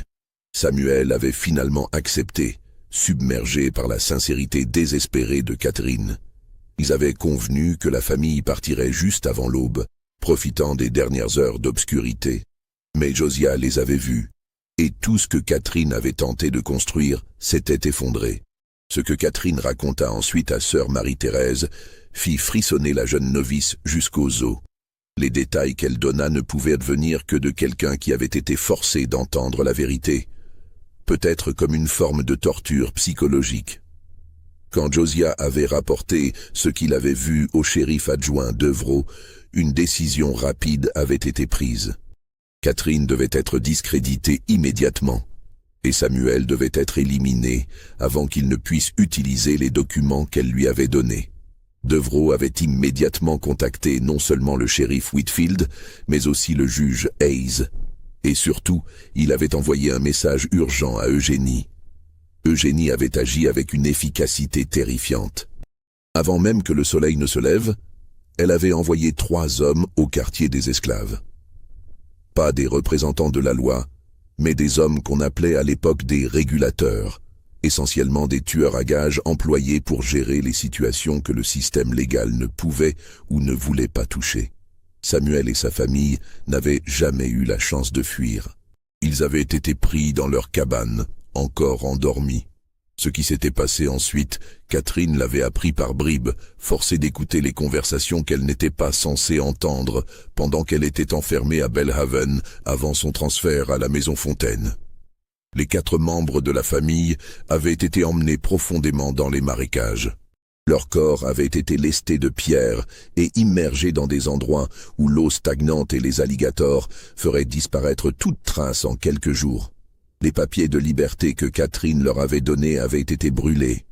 Samuel avait finalement accepté, submergé par la sincérité désespérée de Catherine. Ils avaient convenu que la famille partirait juste avant l'aube, profitant des dernières heures d'obscurité. Mais Josiah les avait vus, et tout ce que Catherine avait tenté de construire s'était effondré. Ce que Catherine raconta ensuite à sœur Marie-Thérèse fit frissonner la jeune novice jusqu'aux os. Les détails qu'elle donna ne pouvaient advenir que de quelqu'un qui avait été forcé d'entendre la vérité, peut-être comme une forme de torture psychologique. Quand Josiah avait rapporté ce qu'il avait vu au shérif adjoint Devereux, une décision rapide avait été prise. Catherine devait être discréditée immédiatement, et Samuel devait être éliminé avant qu'il ne puisse utiliser les documents qu'elle lui avait donnés. Devereux avait immédiatement contacté non seulement le shérif Whitfield, mais aussi le juge Hayes. Et surtout, il avait envoyé un message urgent à Eugénie. Eugénie avait agi avec une efficacité terrifiante. Avant même que le soleil ne se lève, elle avait envoyé 3 hommes au quartier des esclaves. Pas des représentants de la loi, mais des hommes qu'on appelait à l'époque des régulateurs, essentiellement des tueurs à gages employés pour gérer les situations que le système légal ne pouvait ou ne voulait pas toucher. Samuel et sa famille n'avaient jamais eu la chance de fuir. Ils avaient été pris dans leur cabane, encore endormis. Ce qui s'était passé ensuite, Catherine l'avait appris par bribes, forcée d'écouter les conversations qu'elle n'était pas censée entendre pendant qu'elle était enfermée à Belhaven avant son transfert à la Maison Fontaine. Les 4 membres de la famille avaient été emmenés profondément dans les marécages. Leurs corps avaient été lestés de pierres et immergés dans des endroits où l'eau stagnante et les alligators feraient disparaître toute trace en quelques jours. Les papiers de liberté que Catherine leur avait donnés avaient été brûlés.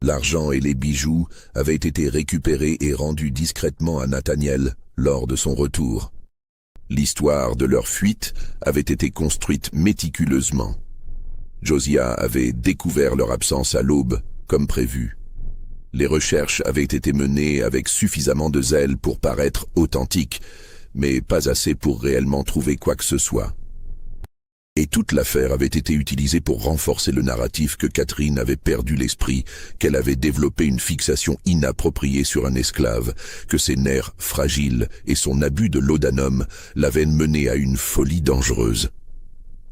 L'argent et les bijoux avaient été récupérés et rendus discrètement à Nathaniel lors de son retour. L'histoire de leur fuite avait été construite méticuleusement. Josiah avait découvert leur absence à l'aube, comme prévu. Les recherches avaient été menées avec suffisamment de zèle pour paraître authentiques, mais pas assez pour réellement trouver quoi que ce soit. Et toute l'affaire avait été utilisée pour renforcer le narratif que Catherine avait perdu l'esprit, qu'elle avait développé une fixation inappropriée sur un esclave, que ses nerfs fragiles et son abus de laudanum l'avaient menée à une folie dangereuse.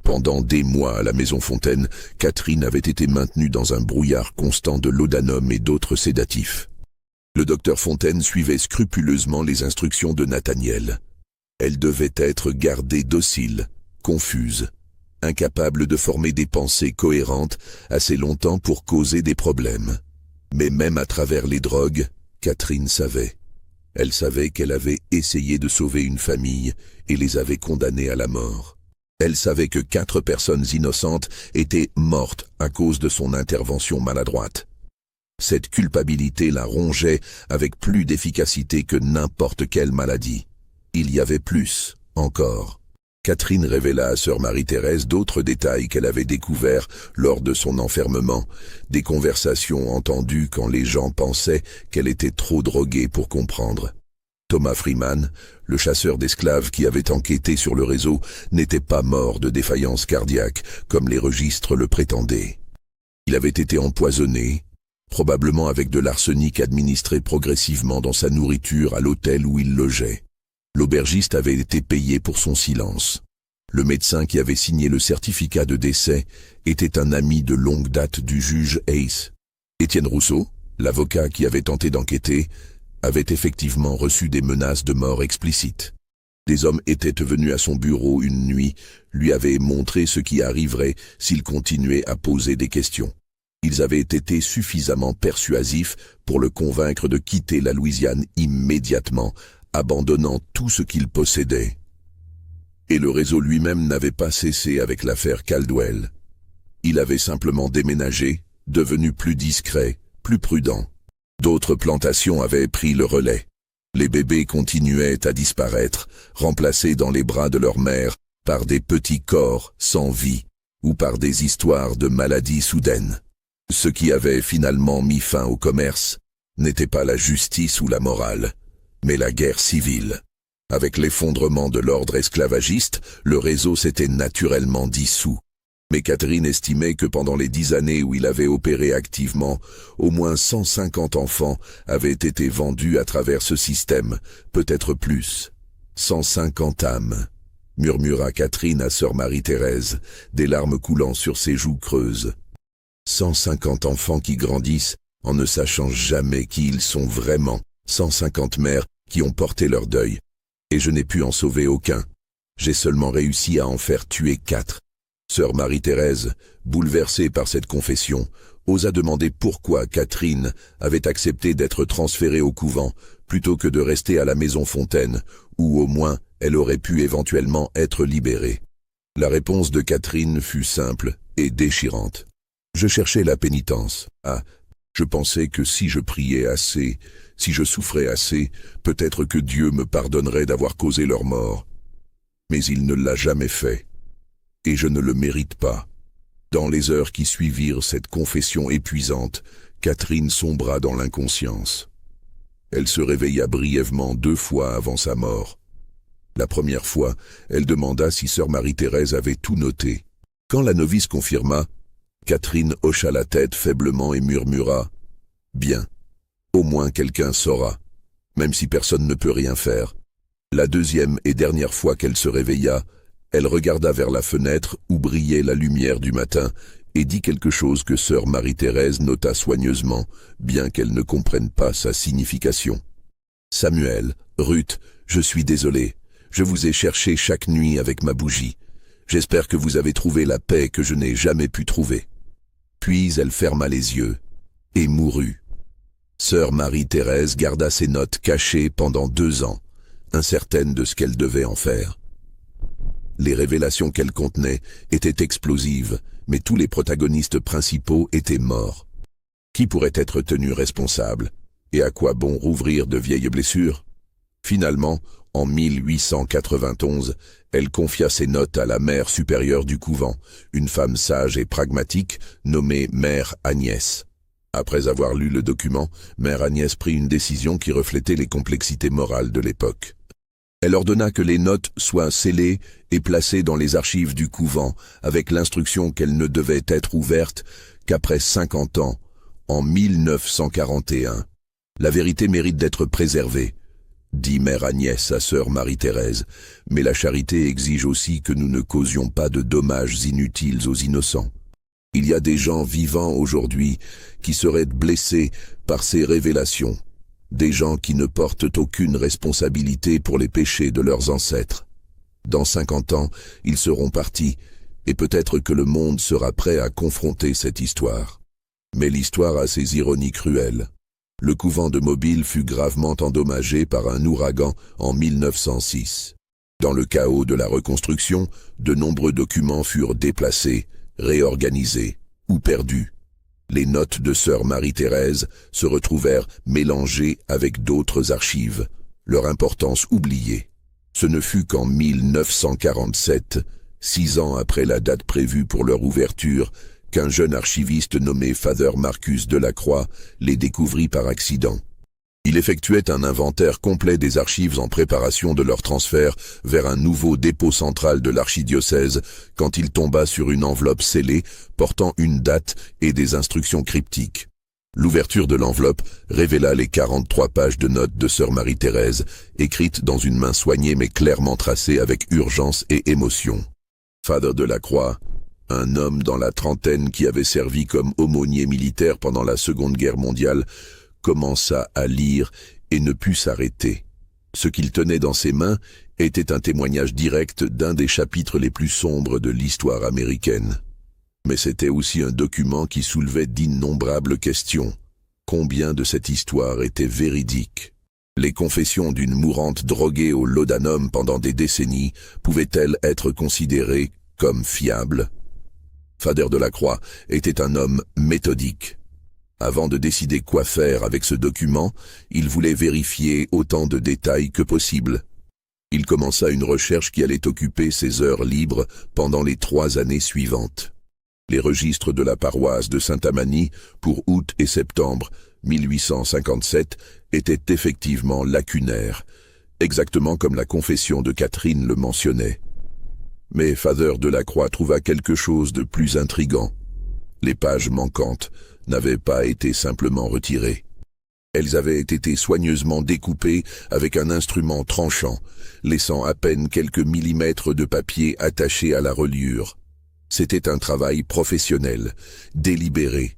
Pendant des mois à la Maison Fontaine, Catherine avait été maintenue dans un brouillard constant de laudanum et d'autres sédatifs. Le docteur Fontaine suivait scrupuleusement les instructions de Nathaniel. Elle devait être gardée docile, confuse, incapable de former des pensées cohérentes assez longtemps pour causer des problèmes. Mais même à travers les drogues, Catherine savait. Elle savait qu'elle avait essayé de sauver une famille et les avait condamnés à la mort. Elle savait que 4 personnes innocentes étaient mortes à cause de son intervention maladroite. Cette culpabilité la rongeait avec plus d'efficacité que n'importe quelle maladie. Il y avait plus, encore. Catherine révéla à sœur Marie-Thérèse d'autres détails qu'elle avait découverts lors de son enfermement, des conversations entendues quand les gens pensaient qu'elle était trop droguée pour comprendre. Thomas Freeman, le chasseur d'esclaves qui avait enquêté sur le réseau, n'était pas mort de défaillance cardiaque, comme les registres le prétendaient. Il avait été empoisonné, probablement avec de l'arsenic administré progressivement dans sa nourriture à l'hôtel où il logeait. L'aubergiste avait été payé pour son silence. Le médecin qui avait signé le certificat de décès était un ami de longue date du juge Hayes. Étienne Rousseau, l'avocat qui avait tenté d'enquêter, avait effectivement reçu des menaces de mort explicites. Des hommes étaient venus à son bureau une nuit, lui avaient montré ce qui arriverait s'il continuait à poser des questions. Ils avaient été suffisamment persuasifs pour le convaincre de quitter la Louisiane immédiatement, abandonnant tout ce qu'il possédait. Et le réseau lui-même n'avait pas cessé avec l'affaire Caldwell. Il avait simplement déménagé, devenu plus discret, plus prudent. D'autres plantations avaient pris le relais. Les bébés continuaient à disparaître, remplacés dans les bras de leur mère par des petits corps sans vie ou par des histoires de maladies soudaines. Ce qui avait finalement mis fin au commerce n'était pas la justice ou la morale, mais la guerre civile. Avec l'effondrement de l'ordre esclavagiste, le réseau s'était naturellement dissous. Mais Catherine estimait que pendant les 10 années où il avait opéré activement, au moins 150 enfants avaient été vendus à travers ce système, peut-être plus. 150 âmes, murmura Catherine à sœur Marie-Thérèse, des larmes coulant sur ses joues creuses. 150 enfants qui grandissent en ne sachant jamais qui ils sont vraiment, 150 mères qui ont porté leur deuil. Et je n'ai pu en sauver aucun. J'ai seulement réussi à en faire tuer 4. Sœur Marie-Thérèse, bouleversée par cette confession, osa demander pourquoi Catherine avait accepté d'être transférée au couvent plutôt que de rester à la Maison Fontaine, où au moins elle aurait pu éventuellement être libérée. La réponse de Catherine fut simple et déchirante. Je cherchais la pénitence. Je pensais que si je priais assez, si je souffrais assez, peut-être que Dieu me pardonnerait d'avoir causé leur mort. Mais il ne l'a jamais fait. Et je ne le mérite pas. Dans les heures qui suivirent cette confession épuisante, Catherine sombra dans l'inconscience. Elle se réveilla brièvement 2 fois avant sa mort. La première fois, elle demanda si sœur Marie-Thérèse avait tout noté. Quand la novice confirma, Catherine hocha la tête faiblement et murmura « Bien, au moins quelqu'un saura, même si personne ne peut rien faire. » La deuxième et dernière fois qu'elle se réveilla, elle regarda vers la fenêtre où brillait la lumière du matin et dit quelque chose que sœur Marie-Thérèse nota soigneusement, bien qu'elle ne comprenne pas sa signification. « Samuel, Ruth, je suis désolé. Je vous ai cherché chaque nuit avec ma bougie. J'espère que vous avez trouvé la paix que je n'ai jamais pu trouver. » Puis elle ferma les yeux et mourut. Sœur Marie-Thérèse garda ses notes cachées pendant 2 ans, incertaine de ce qu'elle devait en faire. Les révélations qu'elle contenait étaient explosives, mais tous les protagonistes principaux étaient morts. Qui pourrait être tenu responsable? Et à quoi bon rouvrir de vieilles blessures? Finalement, en 1891, elle confia ses notes à la mère supérieure du couvent, une femme sage et pragmatique nommée Mère Agnès. Après avoir lu le document, Mère Agnès prit une décision qui reflétait les complexités morales de l'époque. Elle ordonna que les notes soient scellées et placées dans les archives du couvent, avec l'instruction qu'elles ne devaient être ouvertes qu'après 50 ans, en 1941. La vérité mérite d'être préservée, dit Mère Agnès à sœur Marie-Thérèse, mais la charité exige aussi que nous ne causions pas de dommages inutiles aux innocents. Il y a des gens vivants aujourd'hui qui seraient blessés par ces révélations. Des gens qui ne portent aucune responsabilité pour les péchés de leurs ancêtres. Dans 50 ans, ils seront partis, et peut-être que le monde sera prêt à confronter cette histoire. Mais l'histoire a ses ironies cruelles. Le couvent de Mobile fut gravement endommagé par un ouragan en 1906. Dans le chaos de la reconstruction, de nombreux documents furent déplacés, réorganisés ou perdus. Les notes de sœur Marie-Thérèse se retrouvèrent mélangées avec d'autres archives, leur importance oubliée. Ce ne fut qu'en 1947, 6 ans après la date prévue pour leur ouverture, qu'un jeune archiviste nommé Father Marcus Delacroix les découvrit par accident. Il effectuait un inventaire complet des archives en préparation de leur transfert vers un nouveau dépôt central de l'archidiocèse quand il tomba sur une enveloppe scellée portant une date et des instructions cryptiques. L'ouverture de l'enveloppe révéla les 43 pages de notes de sœur Marie-Thérèse, écrites dans une main soignée mais clairement tracées avec urgence et émotion. Father Delacroix, un homme dans la trentaine qui avait servi comme aumônier militaire pendant la Seconde Guerre mondiale, commença à lire et ne put s'arrêter. Ce qu'il tenait dans ses mains était un témoignage direct d'un des chapitres les plus sombres de l'histoire américaine. Mais c'était aussi un document qui soulevait d'innombrables questions. Combien de cette histoire était véridique? Les confessions d'une mourante droguée au laudanum pendant des décennies pouvaient-elles être considérées comme fiables? Father Delacroix était un homme méthodique. Avant de décider quoi faire avec ce document, il voulait vérifier autant de détails que possible. Il commença une recherche qui allait occuper ses heures libres pendant les 3 années suivantes. Les registres de la paroisse de Saint-Tammany pour août et septembre 1857 étaient effectivement lacunaires, exactement comme la confession de Catherine le mentionnait. Mais Father Delacroix trouva quelque chose de plus intrigant. Les pages manquantes n'avaient pas été simplement retirées. Elles avaient été soigneusement découpées avec un instrument tranchant, laissant à peine quelques millimètres de papier attachés à la reliure. C'était un travail professionnel, délibéré,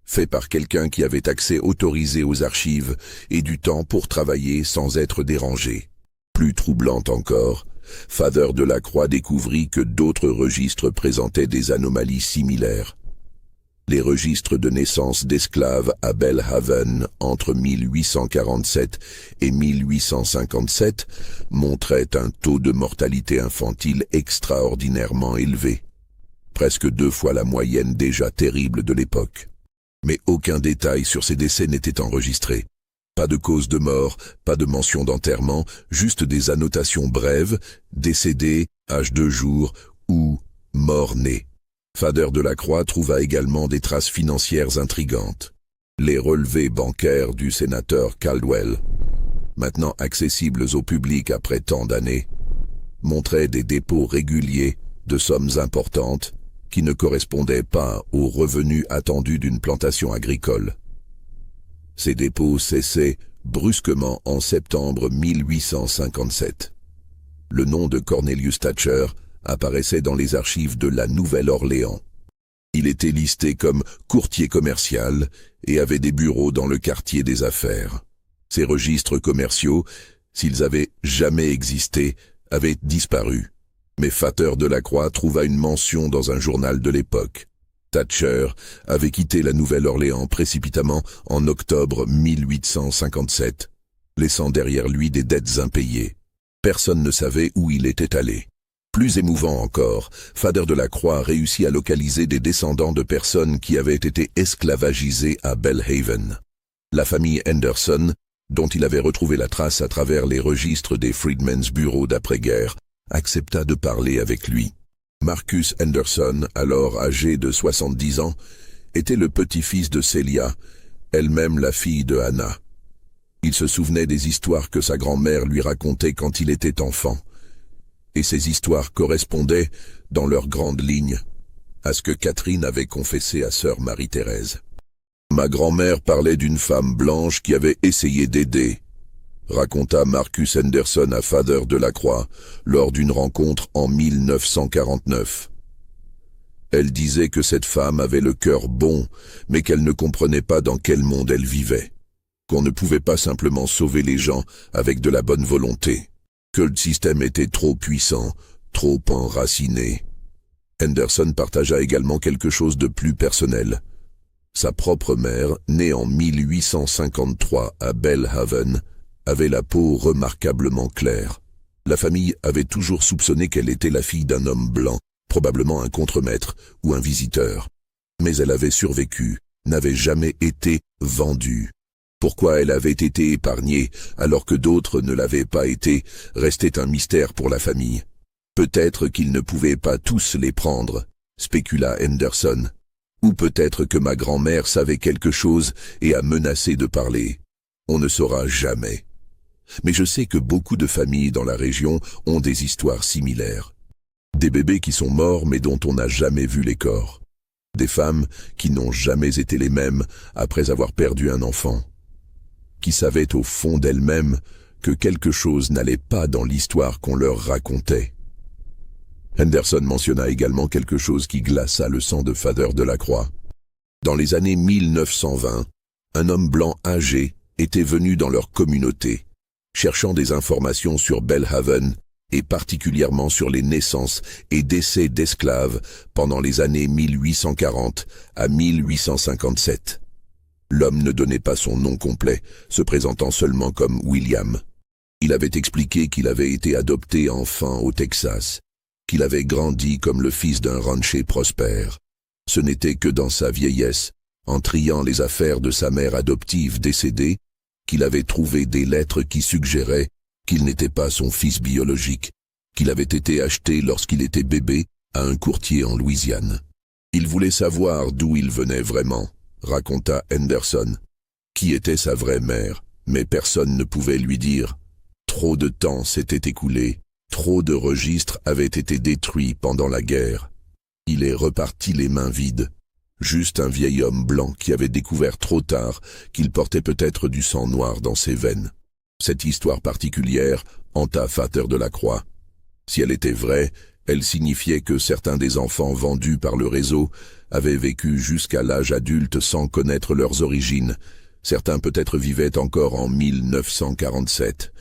fait par quelqu'un qui avait accès autorisé aux archives et du temps pour travailler sans être dérangé. Plus troublant encore, Father Delacroix découvrit que d'autres registres présentaient des anomalies similaires. Les registres de naissance d'esclaves à Belhaven entre 1847 et 1857 montraient un taux de mortalité infantile extraordinairement élevé, presque 2 fois la moyenne déjà terrible de l'époque. Mais aucun détail sur ces décès n'était enregistré. Pas de cause de mort, pas de mention d'enterrement, juste des annotations brèves, décédé, âge de jour ou mort-né. Father Delacroix trouva également des traces financières intrigantes. Les relevés bancaires du sénateur Caldwell, maintenant accessibles au public après tant d'années, montraient des dépôts réguliers de sommes importantes qui ne correspondaient pas aux revenus attendus d'une plantation agricole. Ces dépôts cessaient brusquement en septembre 1857. Le nom de Cornelius Thatcher apparaissait dans les archives de la Nouvelle-Orléans. Il était listé comme courtier commercial et avait des bureaux dans le quartier des affaires. Ces registres commerciaux, s'ils avaient jamais existé, avaient disparu. Mais Father Delacroix trouva une mention dans un journal de l'époque. Thatcher avait quitté la Nouvelle-Orléans précipitamment en octobre 1857, laissant derrière lui des dettes impayées. Personne ne savait où il était allé. Plus émouvant encore, Father Delacroix réussit à localiser des descendants de personnes qui avaient été esclavagisées à Belhaven. La famille Henderson, dont il avait retrouvé la trace à travers les registres des Freedmen's Bureau d'après-guerre, accepta de parler avec lui. Marcus Henderson, alors âgé de 70 ans, était le petit-fils de Celia, elle-même la fille de Hannah. Il se souvenait des histoires que sa grand-mère lui racontait quand il était enfant. Et ces histoires correspondaient, dans leurs grandes lignes, à ce que Catherine avait confessé à sœur Marie-Thérèse. Ma grand-mère parlait d'une femme blanche qui avait essayé d'aider, raconta Marcus Henderson à Father Delacroix lors d'une rencontre en 1949. Elle disait que cette femme avait le cœur bon, mais qu'elle ne comprenait pas dans quel monde elle vivait, qu'on ne pouvait pas simplement sauver les gens avec de la bonne volonté, que le système était trop puissant, trop enraciné. Henderson partagea également quelque chose de plus personnel. Sa propre mère, née en 1853 à Belhaven, avait la peau remarquablement claire. La famille avait toujours soupçonné qu'elle était la fille d'un homme blanc, probablement un contremaître ou un visiteur. Mais elle avait survécu, n'avait jamais été vendue. Pourquoi elle avait été épargnée alors que d'autres ne l'avaient pas été, restait un mystère pour la famille. Peut-être qu'ils ne pouvaient pas tous les prendre, spécula Henderson. Ou peut-être que ma grand-mère savait quelque chose et a menacé de parler. On ne saura jamais. Mais je sais que beaucoup de familles dans la région ont des histoires similaires. Des bébés qui sont morts mais dont on n'a jamais vu les corps. Des femmes qui n'ont jamais été les mêmes après avoir perdu un enfant. Qui savaient au fond d'elles-mêmes que quelque chose n'allait pas dans l'histoire qu'on leur racontait. Henderson mentionna également quelque chose qui glaça le sang de Father Delacroix. Dans les années 1920, un homme blanc âgé était venu dans leur communauté, cherchant des informations sur Belhaven et particulièrement sur les naissances et décès d'esclaves pendant les années 1840 à 1857. L'homme ne donnait pas son nom complet, se présentant seulement comme William. Il avait expliqué qu'il avait été adopté enfant au Texas, qu'il avait grandi comme le fils d'un rancher prospère. Ce n'était que dans sa vieillesse, en triant les affaires de sa mère adoptive décédée, qu'il avait trouvé des lettres qui suggéraient qu'il n'était pas son fils biologique, qu'il avait été acheté lorsqu'il était bébé à un courtier en Louisiane. Il voulait savoir d'où il venait vraiment, raconta Henderson. Qui était sa vraie mère, mais personne ne pouvait lui dire. Trop de temps s'était écoulé, trop de registres avaient été détruits pendant la guerre. Il est reparti les mains vides. Juste un vieil homme blanc qui avait découvert trop tard qu'il portait peut-être du sang noir dans ses veines. Cette histoire particulière hanta Father Delacroix. Si elle était vraie, elle signifiait que certains des enfants vendus par le réseau avaient vécu jusqu'à l'âge adulte sans connaître leurs origines. Certains peut-être vivaient encore en 1947.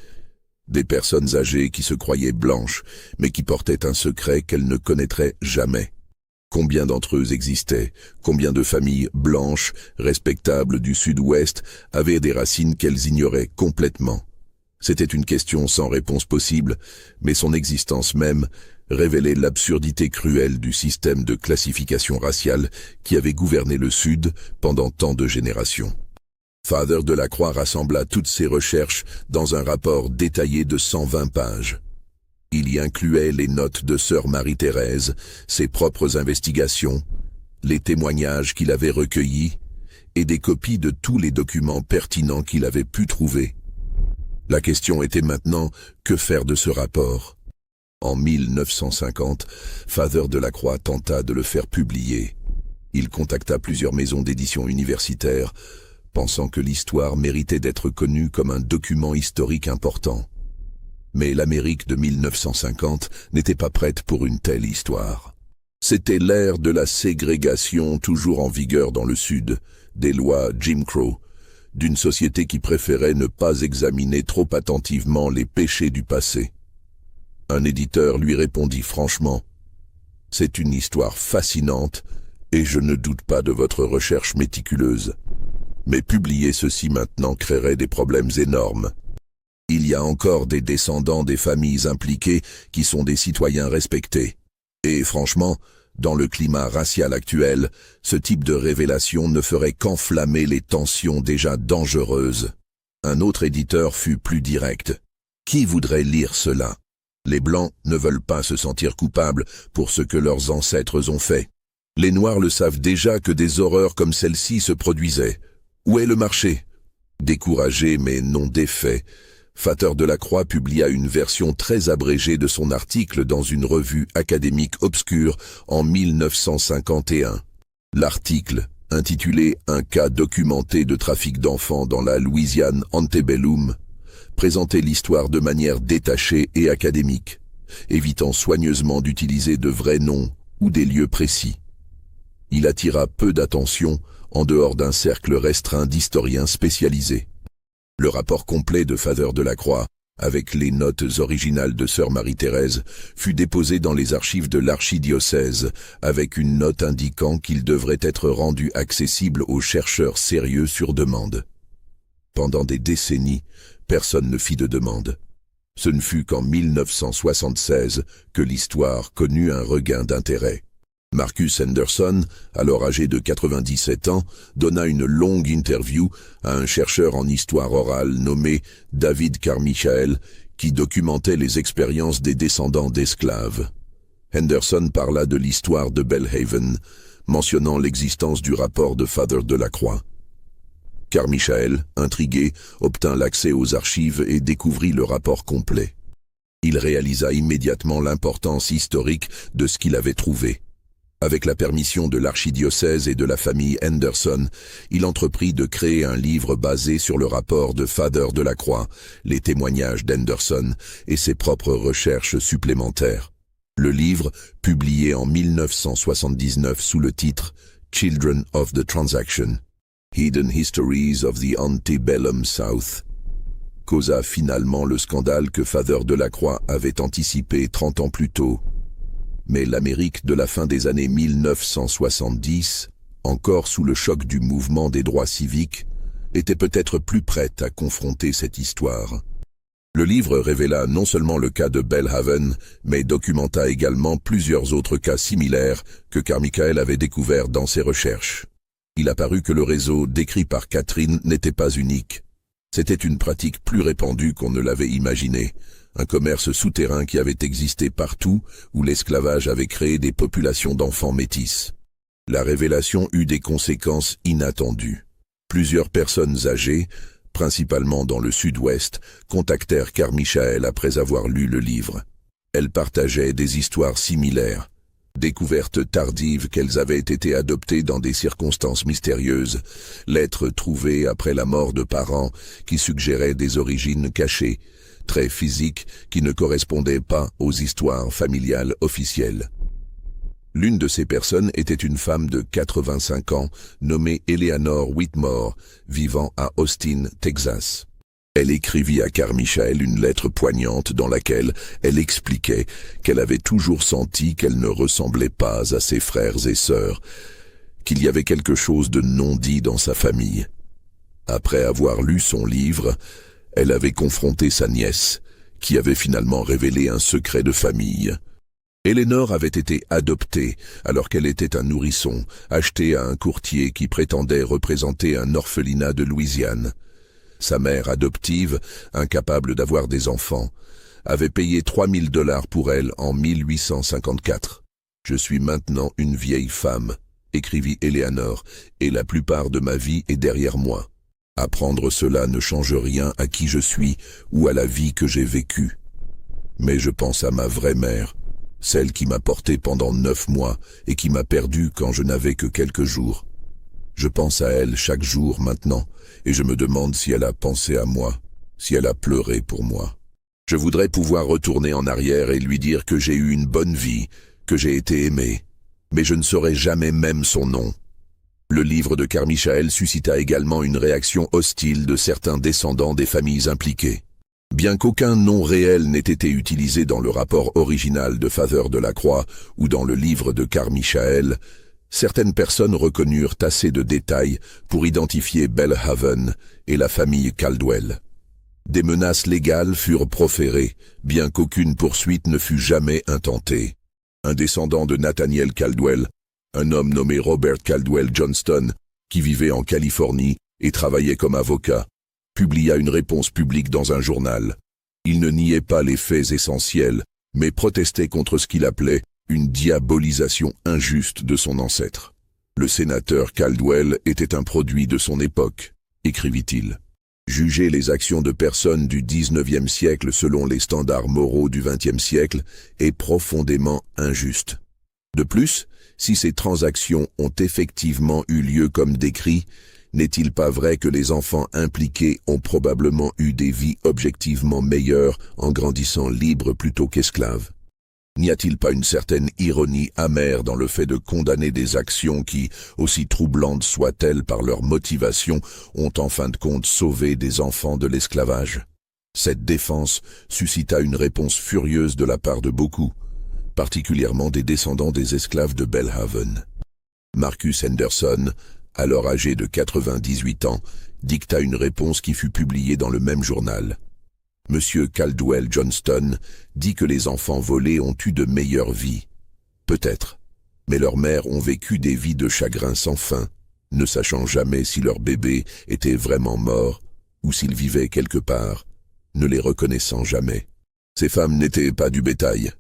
Des personnes âgées qui se croyaient blanches, mais qui portaient un secret qu'elles ne connaîtraient jamais. Combien d'entre eux existaient? Combien de familles blanches, respectables du Sud-Ouest, avaient des racines qu'elles ignoraient complètement? C'était une question sans réponse possible, mais son existence même révélait l'absurdité cruelle du système de classification raciale qui avait gouverné le Sud pendant tant de générations. Father Delacroix rassembla toutes ses recherches dans un rapport détaillé de 120 pages. Il y incluait les notes de sœur Marie-Thérèse, ses propres investigations, les témoignages qu'il avait recueillis et des copies de tous les documents pertinents qu'il avait pu trouver. La question était maintenant, que faire de ce rapport? En 1950, Father Delacroix tenta de le faire publier. Il contacta plusieurs maisons d'édition universitaires, pensant que l'histoire méritait d'être connue comme un document historique important. Mais l'Amérique de 1950 n'était pas prête pour une telle histoire. C'était l'ère de la ségrégation toujours en vigueur dans le Sud, des lois Jim Crow, d'une société qui préférait ne pas examiner trop attentivement les péchés du passé. Un éditeur lui répondit franchement: « C'est une histoire fascinante et je ne doute pas de votre recherche méticuleuse. Mais publier ceci maintenant créerait des problèmes énormes. Il y a encore des descendants des familles impliquées qui sont des citoyens respectés. Et franchement, dans le climat racial actuel, ce type de révélation ne ferait qu'enflammer les tensions déjà dangereuses. » Un autre éditeur fut plus direct. « Qui voudrait lire cela? Les Blancs ne veulent pas se sentir coupables pour ce que leurs ancêtres ont fait. Les Noirs le savent déjà que des horreurs comme celle-ci se produisaient. Où est le marché? » Découragé mais non défait, Vathor Delacroix publia une version très abrégée de son article dans une revue académique obscure en 1951. L'article, intitulé « Un cas documenté de trafic d'enfants dans la Louisiane antebellum », présentait l'histoire de manière détachée et académique, évitant soigneusement d'utiliser de vrais noms ou des lieux précis. Il attira peu d'attention en dehors d'un cercle restreint d'historiens spécialisés. Le rapport complet de Vathor Delacroix, avec les notes originales de sœur Marie-Thérèse, fut déposé dans les archives de l'archidiocèse, avec une note indiquant qu'il devrait être rendu accessible aux chercheurs sérieux sur demande. Pendant des décennies, personne ne fit de demande. Ce ne fut qu'en 1976 que l'histoire connut un regain d'intérêt. Marcus Henderson, alors âgé de 97 ans, donna une longue interview à un chercheur en histoire orale nommé David Carmichael, qui documentait les expériences des descendants d'esclaves. Henderson parla de l'histoire de Belhaven, mentionnant l'existence du rapport de Vathor Delacroix. Carmichael, intrigué, obtint l'accès aux archives et découvrit le rapport complet. Il réalisa immédiatement l'importance historique de ce qu'il avait trouvé. Avec la permission de l'archidiocèse et de la famille Henderson, il entreprit de créer un livre basé sur le rapport de Vathor Delacroix, les témoignages d'Henderson et ses propres recherches supplémentaires. Le livre, publié en 1979 sous le titre « Children of the Transaction, Hidden Histories of the Antebellum South », causa finalement le scandale que Vathor Delacroix avait anticipé 30 ans plus tôt. Mais l'Amérique de la fin des années 1970, encore sous le choc du mouvement des droits civiques, était peut-être plus prête à confronter cette histoire. Le livre révéla non seulement le cas de Belhaven, mais documenta également plusieurs autres cas similaires que Carmichael avait découverts dans ses recherches. Il apparut que le réseau décrit par Catherine n'était pas unique. C'était une pratique plus répandue qu'on ne l'avait imaginé. Un commerce souterrain qui avait existé partout où l'esclavage avait créé des populations d'enfants métis. La révélation eut des conséquences inattendues. Plusieurs personnes âgées, principalement dans le sud-ouest, contactèrent Carmichael après avoir lu le livre. Elles partageaient des histoires similaires. Découvertes tardives qu'elles avaient été adoptées dans des circonstances mystérieuses, lettres trouvées après la mort de parents qui suggéraient des origines cachées, traits physiques qui ne correspondaient pas aux histoires familiales officielles. L'une de ces personnes était une femme de 85 ans nommée Eleanor Whitmore, vivant à Austin, Texas. Elle écrivit à Carmichael une lettre poignante dans laquelle elle expliquait qu'elle avait toujours senti qu'elle ne ressemblait pas à ses frères et sœurs, qu'il y avait quelque chose de non dit dans sa famille. Après avoir lu son livre, elle avait confronté sa nièce, qui avait finalement révélé un secret de famille. Eleanor avait été adoptée alors qu'elle était un nourrisson, acheté à un courtier qui prétendait représenter un orphelinat de Louisiane. Sa mère adoptive, incapable d'avoir des enfants, avait payé $3000 pour elle en 1854. « Je suis maintenant une vieille femme », écrivit Eleanor, « et la plupart de ma vie est derrière moi. Apprendre cela ne change rien à qui je suis ou à la vie que j'ai vécue. Mais je pense à ma vraie mère, celle qui m'a porté pendant 9 mois et qui m'a perdu quand je n'avais que quelques jours. Je pense à elle chaque jour maintenant, et je me demande si elle a pensé à moi, si elle a pleuré pour moi. Je voudrais pouvoir retourner en arrière et lui dire que j'ai eu une bonne vie, que j'ai été aimé, mais je ne saurais jamais même son nom. » Le livre de Carmichael suscita également une réaction hostile de certains descendants des familles impliquées. Bien qu'aucun nom réel n'ait été utilisé dans le rapport original de Father Delacroix ou dans le livre de Carmichael, certaines personnes reconnurent assez de détails pour identifier Belhaven et la famille Caldwell. Des menaces légales furent proférées, bien qu'aucune poursuite ne fut jamais intentée. Un descendant de Nathaniel Caldwell, un homme nommé Robert Caldwell Johnston, qui vivait en Californie et travaillait comme avocat, publia une réponse publique dans un journal. Il ne niait pas les faits essentiels, mais protestait contre ce qu'il appelait une diabolisation injuste de son ancêtre. Le sénateur Caldwell était un produit de son époque, écrivit-il. Juger les actions de personnes du XIXe siècle selon les standards moraux du XXe siècle est profondément injuste. De plus, si ces transactions ont effectivement eu lieu comme décrit, n'est-il pas vrai que les enfants impliqués ont probablement eu des vies objectivement meilleures en grandissant libres plutôt qu'esclaves? N'y a-t-il pas une certaine ironie amère dans le fait de condamner des actions qui, aussi troublantes soient-elles par leur motivation, ont en fin de compte sauvé des enfants de l'esclavage? Cette défense suscita une réponse furieuse de la part de beaucoup, particulièrement des descendants des esclaves de Belhaven. Marcus Henderson, alors âgé de 98 ans, dicta une réponse qui fut publiée dans le même journal. Monsieur Caldwell Johnston dit que les enfants volés ont eu de meilleures vies. Peut-être, mais leurs mères ont vécu des vies de chagrin sans fin, ne sachant jamais si leur bébé était vraiment mort ou s'il vivait quelque part, ne les reconnaissant jamais. Ces femmes n'étaient pas du bétail.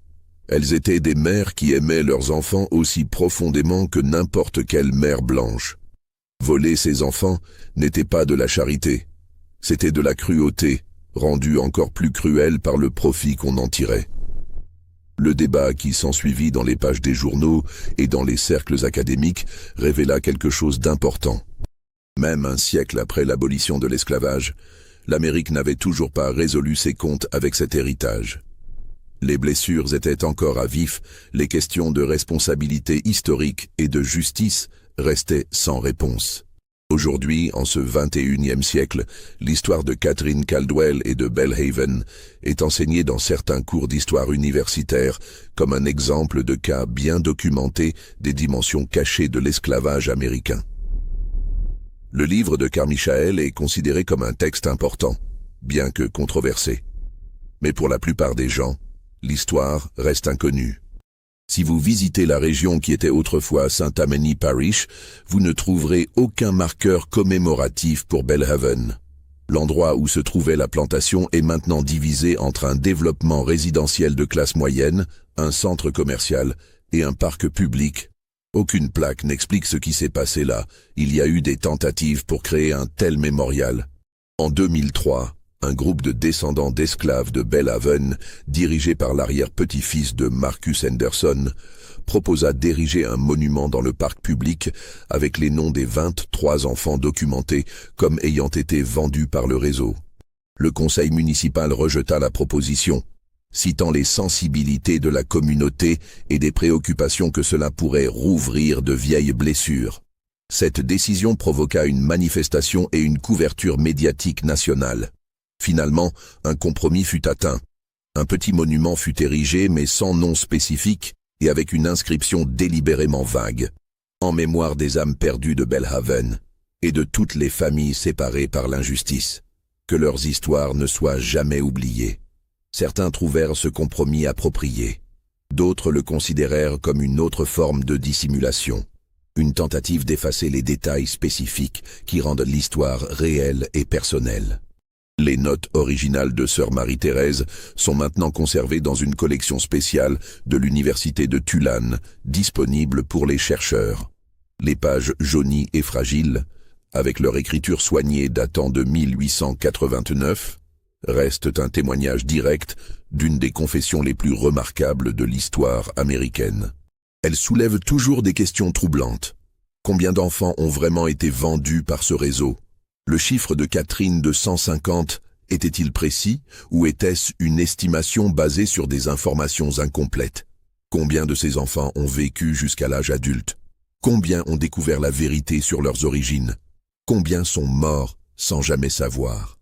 Elles étaient des mères qui aimaient leurs enfants aussi profondément que n'importe quelle mère blanche. Voler ses enfants n'était pas de la charité, c'était de la cruauté, rendue encore plus cruelle par le profit qu'on en tirait. Le débat qui s'ensuivit dans les pages des journaux et dans les cercles académiques révéla quelque chose d'important. Même un siècle après l'abolition de l'esclavage, l'Amérique n'avait toujours pas résolu ses comptes avec cet héritage. Les blessures étaient encore à vif, les questions de responsabilité historique et de justice restaient sans réponse. Aujourd'hui, en ce 21e siècle, l'histoire de Catherine Caldwell et de Belhaven est enseignée dans certains cours d'histoire universitaire comme un exemple de cas bien documenté des dimensions cachées de l'esclavage américain. Le livre de Carmichael est considéré comme un texte important, bien que controversé. Mais pour la plupart des gens, l'histoire reste inconnue. Si vous visitez la région qui était autrefois Saint Tammany Parish, vous ne trouverez aucun marqueur commémoratif pour Belhaven. L'endroit où se trouvait la plantation est maintenant divisé entre un développement résidentiel de classe moyenne, un centre commercial et un parc public. Aucune plaque n'explique ce qui s'est passé là. Il y a eu des tentatives pour créer un tel mémorial. En 2003, un groupe de descendants d'esclaves de Belhaven, dirigé par l'arrière-petit-fils de Marcus Henderson, proposa d'ériger un monument dans le parc public avec les noms des 23 enfants documentés comme ayant été vendus par le réseau. Le conseil municipal rejeta la proposition, citant les sensibilités de la communauté et des préoccupations que cela pourrait rouvrir de vieilles blessures. Cette décision provoqua une manifestation et une couverture médiatique nationale. Finalement, un compromis fut atteint. Un petit monument fut érigé mais sans nom spécifique et avec une inscription délibérément vague, en mémoire des âmes perdues de Belhaven et de toutes les familles séparées par l'injustice. Que leurs histoires ne soient jamais oubliées. Certains trouvèrent ce compromis approprié. D'autres le considérèrent comme une autre forme de dissimulation, une tentative d'effacer les détails spécifiques qui rendent l'histoire réelle et personnelle. Les notes originales de Sœur Marie-Thérèse sont maintenant conservées dans une collection spéciale de l'Université de Tulane, disponible pour les chercheurs. Les pages jaunies et fragiles, avec leur écriture soignée datant de 1889, restent un témoignage direct d'une des confessions les plus remarquables de l'histoire américaine. Elles soulèvent toujours des questions troublantes. Combien d'enfants ont vraiment été vendus par ce réseau ? Le chiffre de Catherine de 150 était-il précis ou était-ce une estimation basée sur des informations incomplètes? Combien de ces enfants ont vécu jusqu'à l'âge adulte? Combien ont découvert la vérité sur leurs origines? Combien sont morts sans jamais savoir?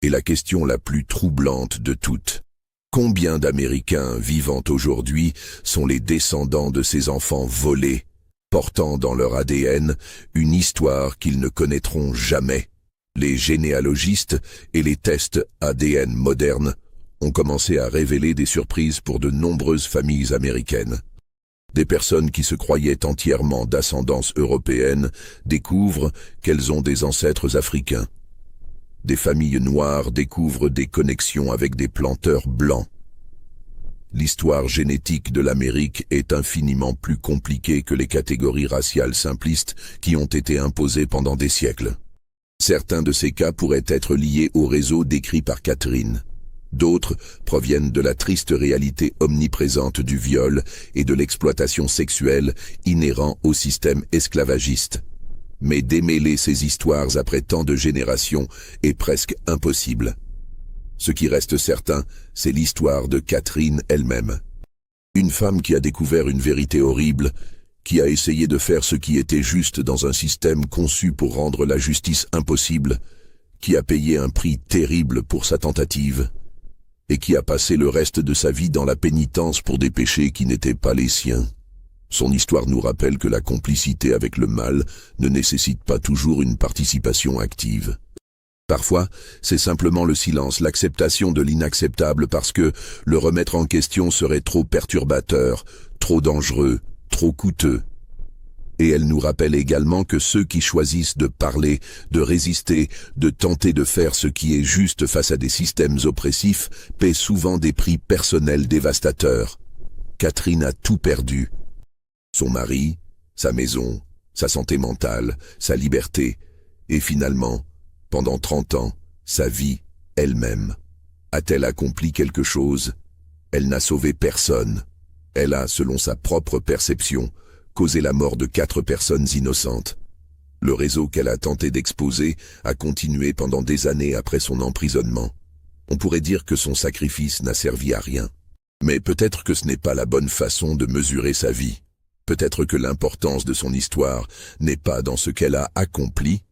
Et la question la plus troublante de toutes. Combien d'Américains vivant aujourd'hui sont les descendants de ces enfants volés, portant dans leur ADN une histoire qu'ils ne connaîtront jamais? Les généalogistes et les tests ADN modernes ont commencé à révéler des surprises pour de nombreuses familles américaines. Des personnes qui se croyaient entièrement d'ascendance européenne découvrent qu'elles ont des ancêtres africains. Des familles noires découvrent des connexions avec des planteurs blancs. L'histoire génétique de l'Amérique est infiniment plus compliquée que les catégories raciales simplistes qui ont été imposées pendant des siècles. Certains de ces cas pourraient être liés au réseau décrit par Catherine. D'autres proviennent de la triste réalité omniprésente du viol et de l'exploitation sexuelle inhérent au système esclavagiste. Mais démêler ces histoires après tant de générations est presque impossible. Ce qui reste certain, c'est l'histoire de Catherine elle-même. Une femme qui a découvert une vérité horrible, qui a essayé de faire ce qui était juste dans un système conçu pour rendre la justice impossible, qui a payé un prix terrible pour sa tentative, et qui a passé le reste de sa vie dans la pénitence pour des péchés qui n'étaient pas les siens. Son histoire nous rappelle que la complicité avec le mal ne nécessite pas toujours une participation active. Parfois, c'est simplement le silence, l'acceptation de l'inacceptable parce que le remettre en question serait trop perturbateur, trop dangereux, trop coûteux. Et elle nous rappelle également que ceux qui choisissent de parler, de résister, de tenter de faire ce qui est juste face à des systèmes oppressifs paient souvent des prix personnels dévastateurs. Catherine a tout perdu. Son mari, sa maison, sa santé mentale, sa liberté, et finalement, pendant 30 ans, sa vie elle-même. A-t-elle accompli quelque chose? Elle n'a sauvé personne. Elle a, selon sa propre perception, causé la mort de 4 personnes innocentes. Le réseau qu'elle a tenté d'exposer a continué pendant des années après son emprisonnement. On pourrait dire que son sacrifice n'a servi à rien. Mais peut-être que ce n'est pas la bonne façon de mesurer sa vie. Peut-être que l'importance de son histoire n'est pas dans ce qu'elle a accompli,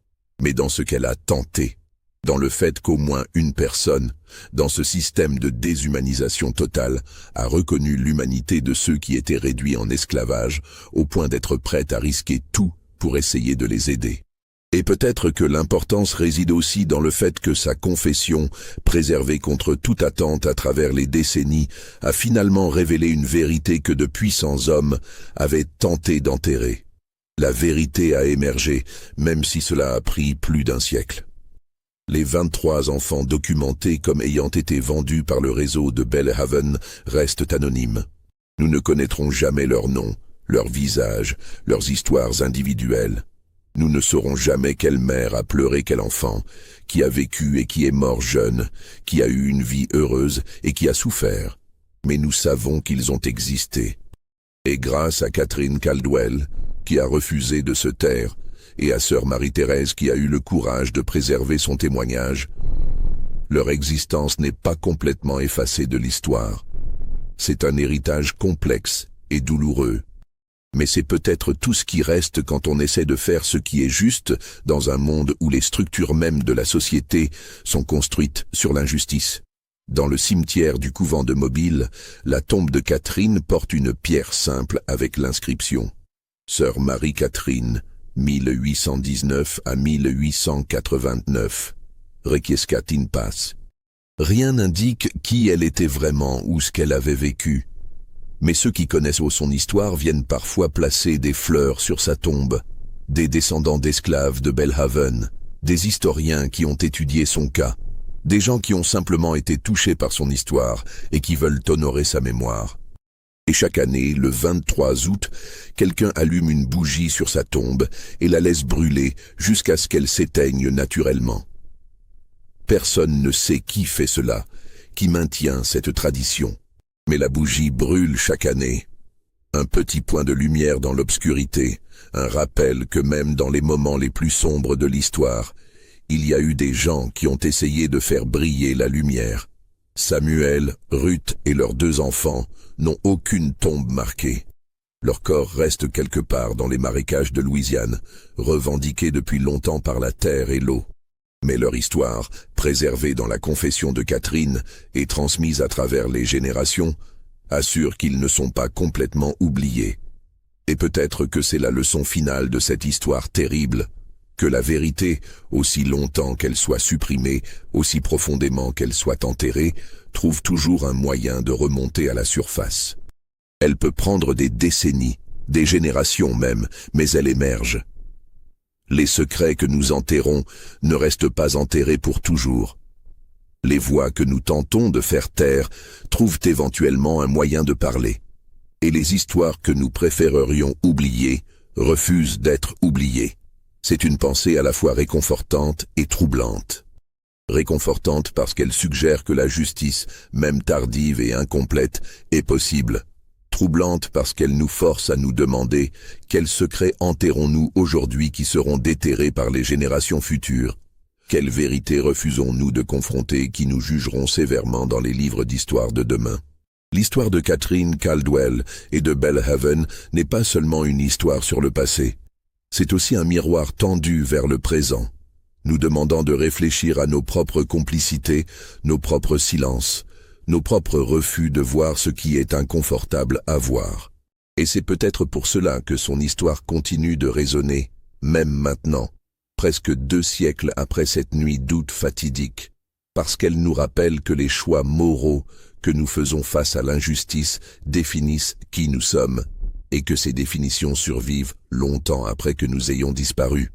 mais dans ce qu'elle a tenté, dans le fait qu'au moins une personne, dans ce système de déshumanisation totale, a reconnu l'humanité de ceux qui étaient réduits en esclavage, au point d'être prête à risquer tout pour essayer de les aider. Et peut-être que l'importance réside aussi dans le fait que sa confession, préservée contre toute attente à travers les décennies, a finalement révélé une vérité que de puissants hommes avaient tenté d'enterrer. La vérité a émergé, même si cela a pris plus d'un siècle. Les 23 enfants documentés comme ayant été vendus par le réseau de Belhaven restent anonymes. Nous ne connaîtrons jamais leurs noms, leurs visages, leurs histoires individuelles. Nous ne saurons jamais quelle mère a pleuré quel enfant, qui a vécu et qui est mort jeune, qui a eu une vie heureuse et qui a souffert. Mais nous savons qu'ils ont existé. Et grâce à Catherine Caldwell, qui a refusé de se taire, et à sœur Marie-Thérèse qui a eu le courage de préserver son témoignage, leur existence n'est pas complètement effacée de l'histoire. C'est un héritage complexe et douloureux. Mais c'est peut-être tout ce qui reste quand on essaie de faire ce qui est juste dans un monde où les structures mêmes de la société sont construites sur l'injustice. Dans le cimetière du couvent de Mobile, la tombe de Catherine porte une pierre simple avec l'inscription « Sœur Marie-Catherine, 1819 à 1889, Requiescat in pace ». Rien n'indique qui elle était vraiment ou ce qu'elle avait vécu. Mais ceux qui connaissent son histoire viennent parfois placer des fleurs sur sa tombe, des descendants d'esclaves de Belhaven, des historiens qui ont étudié son cas, des gens qui ont simplement été touchés par son histoire et qui veulent honorer sa mémoire. Et chaque année, le 23 août, quelqu'un allume une bougie sur sa tombe et la laisse brûler jusqu'à ce qu'elle s'éteigne naturellement. Personne ne sait qui fait cela, qui maintient cette tradition. Mais la bougie brûle chaque année. Un petit point de lumière dans l'obscurité, un rappel que même dans les moments les plus sombres de l'histoire, il y a eu des gens qui ont essayé de faire briller la lumière. Samuel, Ruth et leurs 2 enfants n'ont aucune tombe marquée. Leurs corps restent quelque part dans les marécages de Louisiane, revendiqués depuis longtemps par la terre et l'eau. Mais leur histoire, préservée dans la confession de Catherine et transmise à travers les générations, assure qu'ils ne sont pas complètement oubliés. Et peut-être que c'est la leçon finale de cette histoire terrible, que la vérité, aussi longtemps qu'elle soit supprimée, aussi profondément qu'elle soit enterrée, trouve toujours un moyen de remonter à la surface. Elle peut prendre des décennies, des générations même, mais elle émerge. Les secrets que nous enterrons ne restent pas enterrés pour toujours. Les voix que nous tentons de faire taire trouvent éventuellement un moyen de parler. Et les histoires que nous préférerions oublier refusent d'être oubliées. C'est une pensée à la fois réconfortante et troublante. Réconfortante parce qu'elle suggère que la justice, même tardive et incomplète, est possible. Troublante parce qu'elle nous force à nous demander quels secrets enterrons-nous aujourd'hui qui seront déterrés par les générations futures. Quelle vérité refusons-nous de confronter qui nous jugeront sévèrement dans les livres d'histoire de demain? L'histoire de Catherine Caldwell et de Belhaven n'est pas seulement une histoire sur le passé. C'est aussi un miroir tendu vers le présent, nous demandant de réfléchir à nos propres complicités, nos propres silences, nos propres refus de voir ce qui est inconfortable à voir. Et c'est peut-être pour cela que son histoire continue de résonner, même maintenant, presque 2 siècles après cette nuit d'août fatidique, parce qu'elle nous rappelle que les choix moraux que nous faisons face à l'injustice définissent qui nous sommes, et que ces définitions survivent longtemps après que nous ayons disparu.